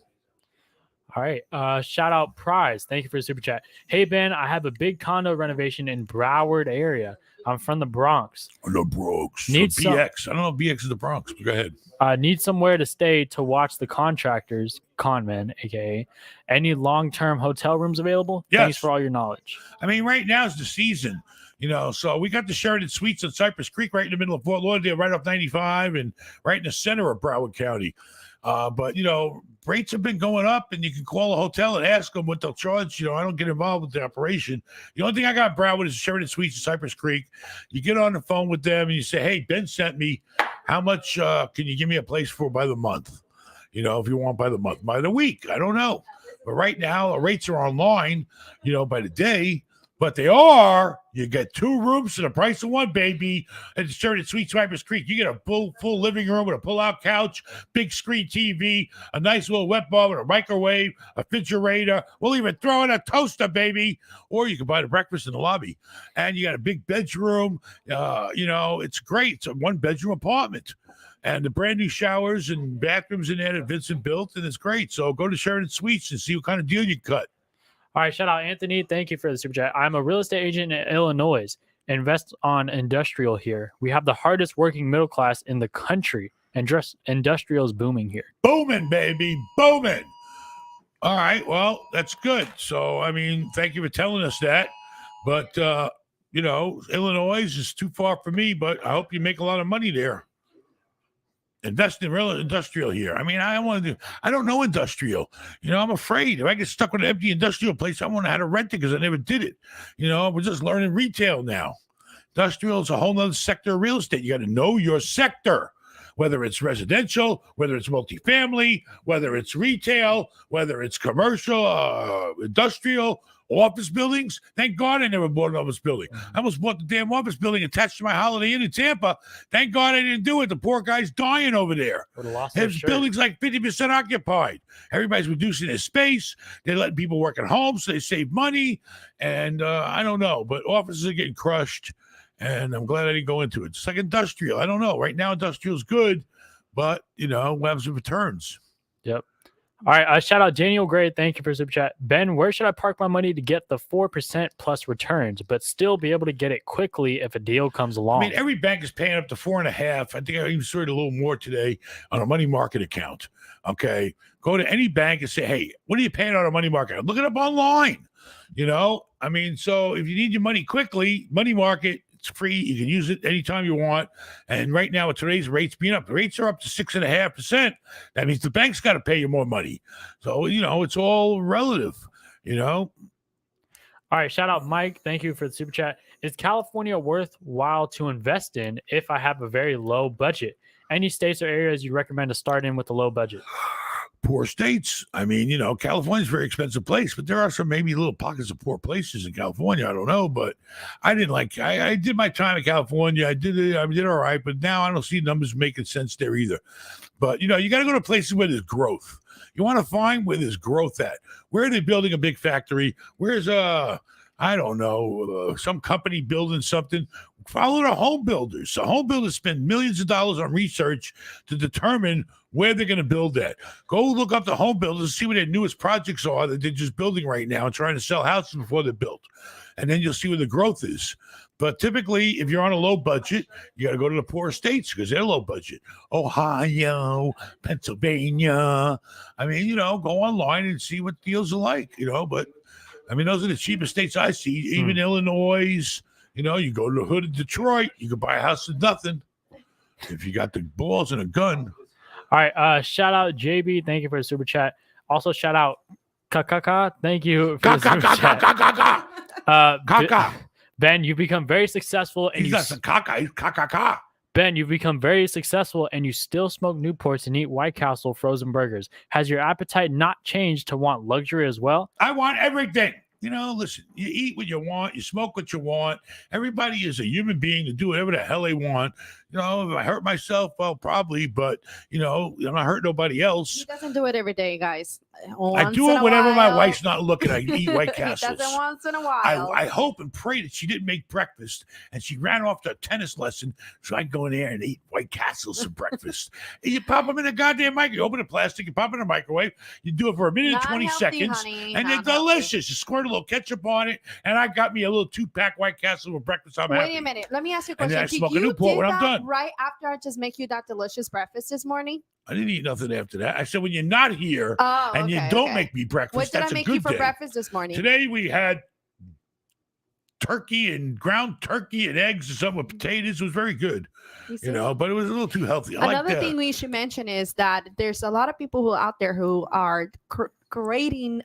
A: All right. Shout out Prize. Thank you for the super chat. Hey, Ben, I have a big condo renovation in Broward area. I'm from the Bronx.
B: The Bronx.
A: Need
B: so BX. I don't know if BX is the Bronx, but go ahead.
A: Need somewhere to stay to watch the contractors, conmen, aka. Any long-term hotel rooms available?
B: Yes.
A: Thanks for all your knowledge.
B: I mean, right now is the season, you know, so we got the Sheridan Suites on Cypress Creek right in the middle of Fort Lauderdale, right off 95 and right in the center of Broward County. But, you know, rates have been going up, and you can call a hotel and ask them what they'll charge. You know, I don't get involved with the operation. The only thing I got Broward is Sheridan Suites in Cypress Creek. You get on the phone with them and you say, hey, Ben sent me. How much can you give me a place for by the month? You know, if you want by the month, by the week, I don't know. But right now, the rates are online, you know, by the day. But you get 2 rooms for the price of 1, baby. At the Sheridan Suites, Cypress Creek, you get a full living room with a pull-out couch, big screen TV, a nice little wet bar with a microwave, a refrigerator. We'll even throw in a toaster, baby. Or you can buy the breakfast in the lobby. And you got a big bedroom. You know, it's great. It's a 1-bedroom apartment. And the brand new showers and bathrooms in there that Vincent built, and it's great. So go to Sheridan Suites and see what kind of deal you cut.
A: All right, shout out Anthony. Thank you for the super chat. I'm a real estate agent in Illinois. Invest on industrial here. We have the hardest working middle class in the country, and just industrial is booming here.
B: Booming, baby, booming. All right, well, that's good. So, I mean, thank you for telling us that. But, you know, Illinois is too far for me, but I hope you make a lot of money there. Invest in real industrial here. I mean, I don't know industrial. You know, I'm afraid if I get stuck with an empty industrial place, I won't know how to rent it because I never did it. You know, we're just learning retail now. Industrial is a whole nother sector of real estate. You got to know your sector, whether it's residential, whether it's multifamily, whether it's retail, whether it's commercial, industrial, office buildings. Thank God I never bought an office building. I almost bought the damn office building attached to my Holiday Inn in Tampa. Thank God I didn't do it. The poor guy's dying over there. His building's like 50% occupied. Everybody's reducing their space. They're letting people work at home so they save money. And I don't know, but offices are getting crushed. And I'm glad I didn't go into it. It's like industrial. I don't know. Right now, industrial is good, but, you know, what happens with returns?
A: Yep. All right. Shout out Daniel Gray. Thank you for super chat. Ben, where should I park my money to get the 4% plus returns, but still be able to get it quickly if a deal comes along?
B: I mean, every bank is paying up to 4.5. I think I even saw it a little more today on a money market account. Okay. Go to any bank and say, hey, what are you paying on a money market? Look it up online. You know, I mean, so if you need your money quickly, money market, it's free. You can use it anytime you want. And right now, with today's rates being up, the rates are up to 6.5%. That means the bank's got to pay you more money. So, you know, it's all relative, you know.
A: All right. Shout out Mike. Thank you for the super chat. Is California worthwhile to invest in if I have a very low budget? Any states or areas you recommend to start in with a low budget?
B: Poor states. I mean, you know, California's a very expensive place, but there are some maybe little pockets of poor places in California. I don't know, but I did my time in California. I did all right, but now I don't see numbers making sense there either. But, you know, you got to go to places where there's growth. You want to find where there's growth at. Where are they building a big factory? Where's I don't know, some company building something? Follow the home builders. So home builders spend millions of dollars on research to determine where they're going to build at. Go look up the home builders and see what their newest projects are that they're just building right now and trying to sell houses before they're built. And then you'll see where the growth is. But typically, if you're on a low budget, you got to go to the poorer states because they're low budget. Ohio, Pennsylvania. I mean, you know, go online and see what deals are like, you know. But, I mean, those are the cheapest states I see. Even Illinois, you know, you go to the hood of Detroit, you can buy a house with nothing if you got the balls and a gun.
A: All right. Shout out JB. Thank you for the super chat. Also, shout out Kakaka, thank you for the super chat.
B: Kaka.
A: Ben, you've become very successful, and
B: He's not some caca. He's caca.
A: Ben, you've become very successful, and you still smoke Newports and eat White Castle frozen burgers. Has your appetite not changed to want luxury as well?
B: I want everything. You know, listen, you eat what you want, you smoke what you want. Everybody is a human being to do whatever the hell they want. You know, if I hurt myself, well, probably, but, you know, I'm not hurt nobody else.
J: He doesn't do it every day, guys.
B: I do it whenever my wife's not looking. I eat White
J: He
B: Castles.
J: does it once in a while.
B: I hope and pray that she didn't make breakfast and she ran off to a tennis lesson so I can go in there and eat White Castles for breakfast. And you pop them in a goddamn microwave. You open the plastic, you pop it in the microwave. You do it for a minute and 20 seconds.
J: Honey,
B: and they're delicious. You squirt a little ketchup on it. And I got me a little 2-pack White Castle for breakfast. I'm happy.
J: Wait a minute. Let me ask you a
B: And then
J: question.
B: I smoke a
J: Did you
B: Newport
J: do
B: when I'm
J: that
B: done.
J: right after I just make you that delicious breakfast this morning?
B: I didn't eat nothing after that. I said, when you're not here
J: Oh,
B: and you
J: okay,
B: don't
J: okay.
B: make me breakfast,
J: What did
B: that's
J: I make
B: a good
J: you for
B: day.
J: breakfast this morning?
B: Today we had turkey and ground turkey and eggs and some with potatoes. It was very good, you know, but it was a little too healthy.
J: Another thing we should mention is that there's a lot of people who out there who are creating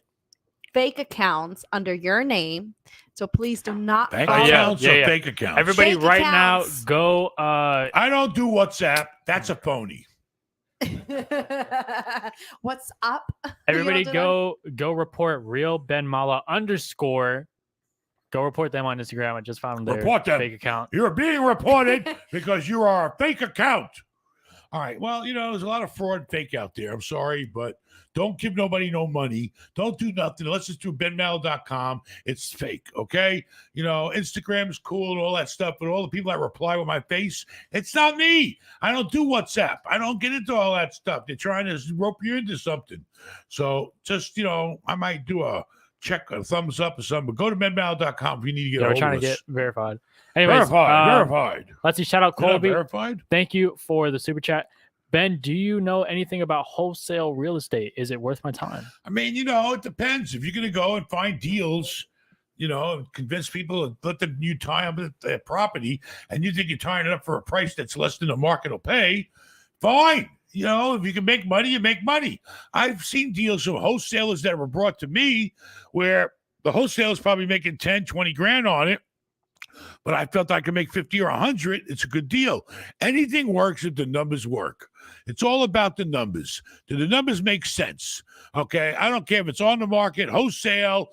J: fake accounts under your name. So please do not
B: Bank
J: follow.
B: accounts or fake accounts?
A: Everybody
J: Fake
A: right
J: accounts.
A: now, go.
B: I don't do WhatsApp. That's a phony.
J: What's up?
A: Everybody
J: You don't do
A: go report real Ben Mallah _ Go report them on Instagram. I just found their
B: Report them.
A: fake account.
B: You're being reported because you are a fake account. All right. Well, you know, there's a lot of fraud and fake out there. I'm sorry, but don't give nobody no money. Don't do nothing unless it's through benmallah.com. It's fake, okay? You know, Instagram is cool and all that stuff, but all the people that reply with my face, it's not me. I don't do WhatsApp. I don't get into all that stuff. They're trying to rope you into something. So just, you know, I might do a check, a thumbs up or something, but go to benmallah.com if you need to get
A: Yeah,
B: a
A: we're
B: hold
A: trying
B: of
A: to
B: us.
A: get verified. Anyways,
B: Verified.
A: Let's see. Shout out
B: You're not
A: Colby.
B: verified?
A: Thank you for the super chat. Ben, do you know anything about wholesale real estate? Is it worth my time?
B: I mean, you know, it depends. If you're going to go and find deals, you know, and convince people to let them you tie up their property, and you think you're tying it up for a price that's less than the market will pay, fine. You know, if you can make money, you make money. I've seen deals from wholesalers that were brought to me where the wholesaler's probably making 10, 20 grand on it, but I felt I could make 50 or 100. It's a good deal. Anything works if the numbers work. It's all about the numbers. Do the numbers make sense? Okay. I don't care if it's on the market, wholesale,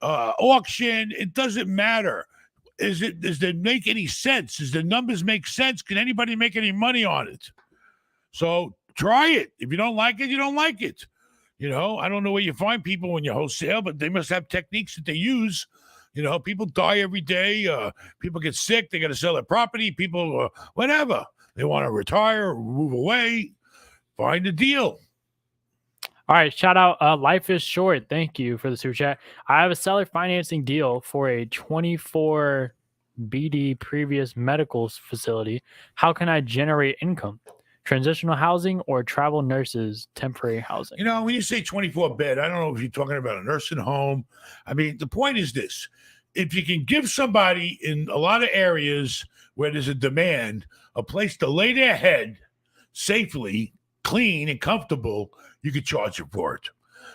B: auction. It doesn't matter. Does it make any sense? Does the numbers make sense? Can anybody make any money on it? So try it. If you don't like it, you don't like it. You know, I don't know where you find people when you wholesale, but they must have techniques that they use. You know, people die every day. People get sick. They got to sell their property. People, whatever. They want to retire or move away. Find a deal.
A: All right. Shout out Life is Short. Thank you for the super chat. I have a seller financing deal for a 24 BD previous medical facility. How can I generate income? Transitional housing or travel nurses temporary housing?
B: You know, when you say 24 bed, I don't know if you're talking about a nursing home. I mean, the point is this. If you can give somebody in a lot of areas where there's a demand, a place to lay their head safely, clean and comfortable, you could charge them for it.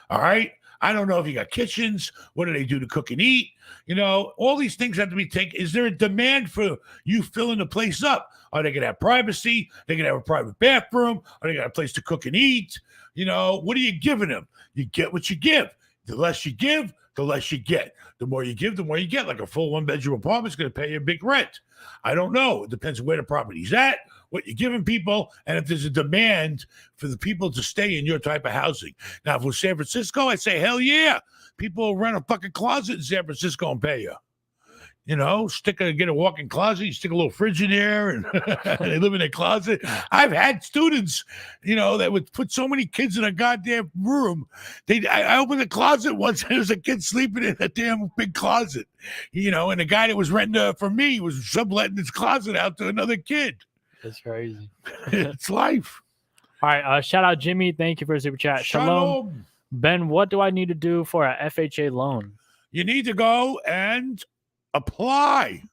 B: All right? I don't know if you got kitchens. What do they do to cook and eat? You know, all these things have to be taken. Is there a demand for you filling the place up? Are they going to have privacy? They're going to have a private bathroom? Are they going to have a place to cook and eat? You know, what are you giving them? You get what you give. The less you give, the less you get. The more you give, the more you get. Like a full one-bedroom apartment is going to pay you a big rent. I don't know. It depends on where the property's at, what you're giving people, and if there's a demand for the people to stay in your type of housing. Now, if it was San Francisco, I'd say, hell yeah. People will rent a fucking closet in San Francisco and pay you. You know, get a walk-in closet, you stick a little fridge in there, and they live in their closet. I've had students, you know, that would put so many kids in a goddamn room. I opened the closet once, and there was a kid sleeping in a damn big closet, you know, and the guy that was renting from me was subletting his closet out to another kid.
A: That's crazy.
B: It's life.
A: All right. Shout out Jimmy. Thank you for the super chat. Shalom. Ben, what do I need to do for a FHA loan?
B: You need to go and apply.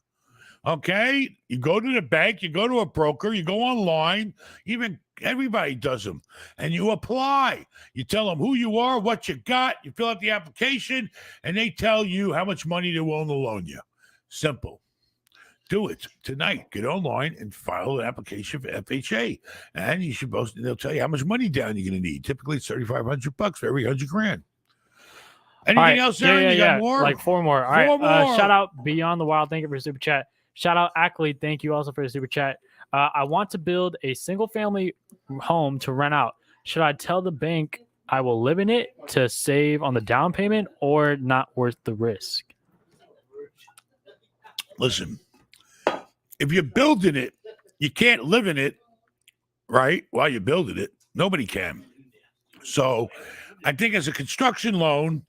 B: Okay, you go to the bank, you go to a broker, you go online, even everybody does them, and you apply. You tell them who you are, what you got, you fill out the application, and they tell you how much money they're willing to loan you. Simple. Do it tonight. Get online and file an application for FHA, and they'll tell you how much money down you're going to need. Typically, it's $3,500 for every $100,000. Anything else, Aaron? You got more?
A: Like 4 more. All right.
B: Four more.
A: Shout out Beyond the Wild. Thank you for the super chat. Shout out Ackley. Thank you also for the super chat. I want to build a single family home to rent out. Should I tell the bank I will live in it to save on the down payment, or not worth the risk?
B: Listen, if you're building it, you can't live in it, right? While you're building it, nobody can. So I think as a construction loan,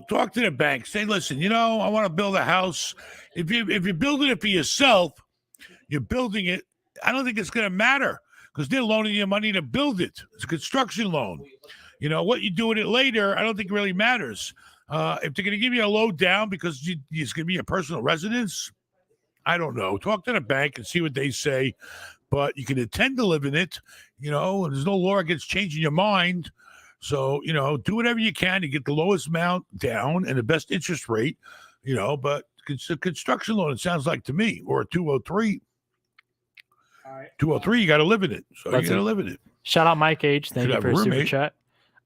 B: talk to the bank. Say, listen, I want to build a house. If you're building it for yourself, you're building it. I don't think it's going to matter because they're loaning you money to build it. It's a construction loan. What you do with it later, I don't think really matters. If they're going to give you a low down because it's going to be a personal residence, I don't know. Talk to the bank and see what they say. But you can intend to live in it. There's no law against changing your mind. So, do whatever you can to get the lowest amount down and the best interest rate, but it's a construction loan, it sounds like to me, or a 203. All right. 203, you got to live in it. So you got to live in it.
A: Shout out Mike H. Thank you for the super chat.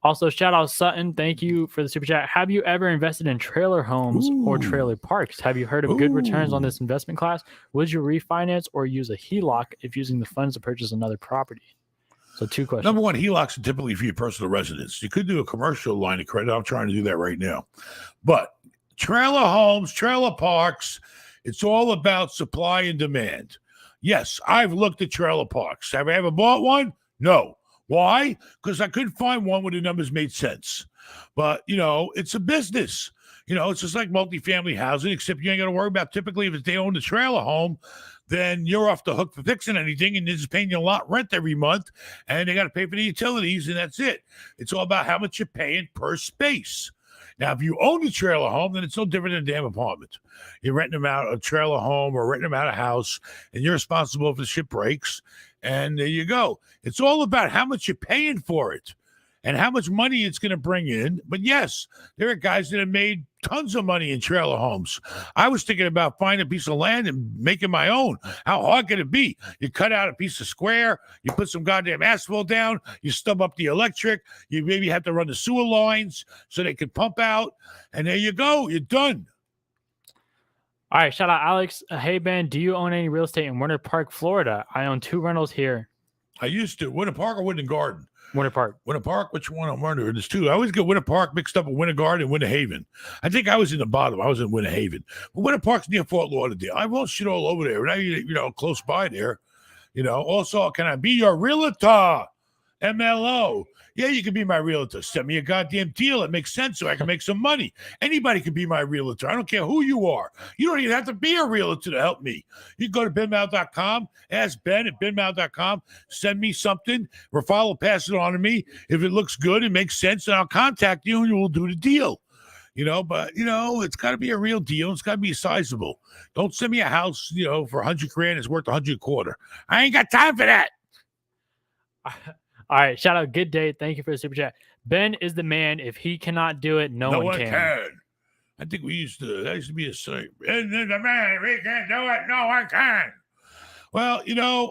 A: Also, shout out Sutton. Thank you for the super chat. Have you ever invested in trailer homes or trailer parks? Have you heard of good returns on this investment class? Would you refinance or use a HELOC if using the funds to purchase another property? So 2 questions.
B: Number one, HELOCs are typically for your personal residence. You could do a commercial line of credit. I'm trying to do that right now. But trailer homes, trailer parks, it's all about supply and demand. Yes, I've looked at trailer parks. Have I ever bought one? No. Why? Because I couldn't find one where the numbers made sense. But, it's a business. It's just like multifamily housing, except you ain't got to worry about typically if they own the trailer home, then you're off the hook for fixing anything, and they're just paying you a lot rent every month, and they got to pay for the utilities, and that's it. It's all about how much you're paying per space. Now, if you own a trailer home, then it's no different than a damn apartment. You're renting them out a trailer home or renting them out a house, and you're responsible if the shit breaks, and there you go. It's all about how much you're paying for it and how much money it's going to bring in. But yes, there are guys that have made tons of money in trailer homes. I was thinking about finding a piece of land and making my own. How hard can it be? You cut out a piece of square, you put some goddamn asphalt down, you stub up the electric, you maybe have to run the sewer lines so they can pump out, and there you go. You're done.
A: All right, shout out Alex. Hey, Ben, do you own any real estate in Winter Park, Florida? I own 2 rentals here.
B: I used to. Winter Park or Winter Garden?
A: Winter Park.
B: Winter Park, which one? I'm wondering. There's 2. I always get Winter Park mixed up with Winter Garden and Winter Haven. I think I was in the bottom. I was in Winter Haven. But Winter Park's near Fort Lauderdale. I won't shit all over there. Now, close by there. Also, can I be your realtor? MLO. Yeah, you can be my realtor. Send me a goddamn deal. It makes sense so I can make some money. Anybody can be my realtor. I don't care who you are. You don't even have to be a realtor to help me. You can go to benmal.com, ask Ben at benmal.com, send me something. Rafal will pass it on to me. If it looks good and makes sense, then I'll contact you and we'll do the deal. But it's got to be a real deal. It's got to be sizable. Don't send me a house, for $100,000. It's worth $100,000. I ain't got time for that.
A: All right, shout out Good Day. Thank you for the super chat. Ben is the man. If he cannot do it, no one can.
B: I think that used to be a saying. Ben is the man. If he can't do it, no one can. Well,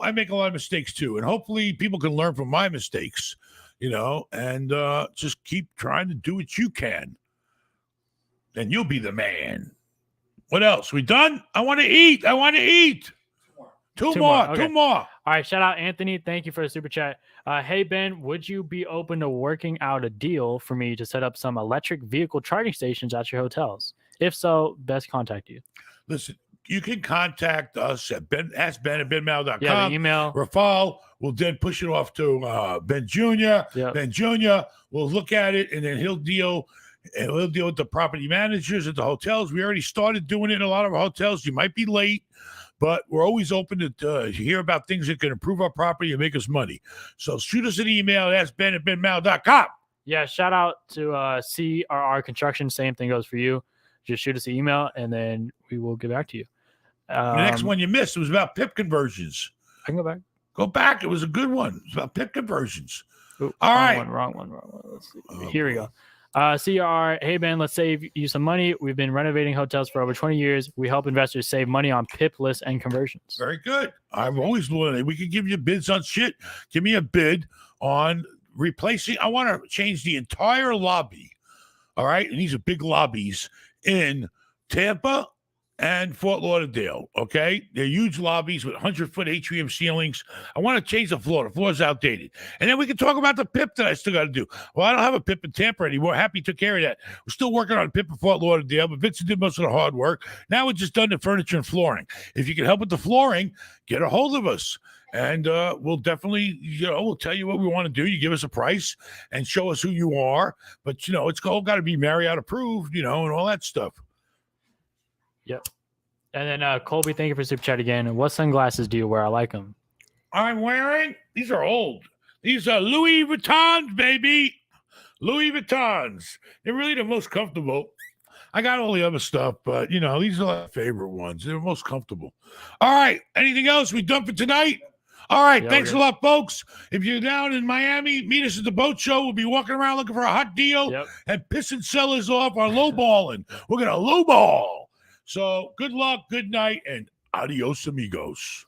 B: I make a lot of mistakes too, and hopefully people can learn from my mistakes, and just keep trying to do what you can. And you'll be the man. What else? We done? I want to eat. Two more.
A: Okay. All right, shout out Anthony. Thank you for the super chat. Hey, Ben, would you be open to working out a deal for me to set up some electric vehicle charging stations at your hotels? If so, best contact you.
B: Listen, you can contact us at AskBen at benmal.com.
A: Yeah, the email.
B: Rafal will then push it off to Ben Jr.
A: Yep.
B: Ben Jr. will look at it, and then he'll deal with the property managers at the hotels. We already started doing it in a lot of our hotels. You might be late, but we're always open to hear about things that can improve our property and make us money. So shoot us an email at AskBen at benmal.com.
A: Yeah, shout out to CRR Construction. Same thing goes for you. Just shoot us an email, and then we will get back to you.
B: The next one you missed was about PIP conversions.
A: I can go back.
B: Go back. It was a good one. It's about PIP conversions.
A: Ooh,
B: All right.
A: Wrong one. Let's see.
B: Oh,
A: Here we
B: boy.
A: go. CR, hey Ben, let's save you some money. We've been renovating hotels for over 20 years. We help investors save money on PIP lists and conversions.
B: Very good. I'm always willing. We can give you bids on shit. Give me a bid on replacing. I want to change the entire lobby. All right. And these are big lobbies in Tampa and Fort Lauderdale. Okay. They're huge lobbies with 100-foot atrium ceilings. I want to change the floor. The floor's outdated. And then we can talk about the PIP that I still got to do. Well, I don't have a PIP in Tampa anymore. Happy took care of that. We're still working on a PIP in Fort Lauderdale, but Vincent did most of the hard work. Now we're just done the furniture and flooring. If you can help with the flooring, get a hold of us. And we'll definitely, we'll tell you what we want to do. You give us a price and show us who you are. But, it's all got to be Marriott approved, and all that stuff.
A: Yep. And then Colby, thank you for super chat again. What sunglasses do you wear? I like them.
B: I'm wearing, these are old. These are Louis Vuittons, baby. Louis Vuittons. They're really the most comfortable. I got all the other stuff, but, these are my favorite ones. They're most comfortable. All right. Anything else? We done for tonight? All right.
A: Yeah,
B: thanks a lot, folks. If you're down in Miami, meet us at the boat show. We'll be walking around looking for a hot deal and pissing sellers off our lowballing. We're going to lowball. So good luck, good night, and adios, amigos.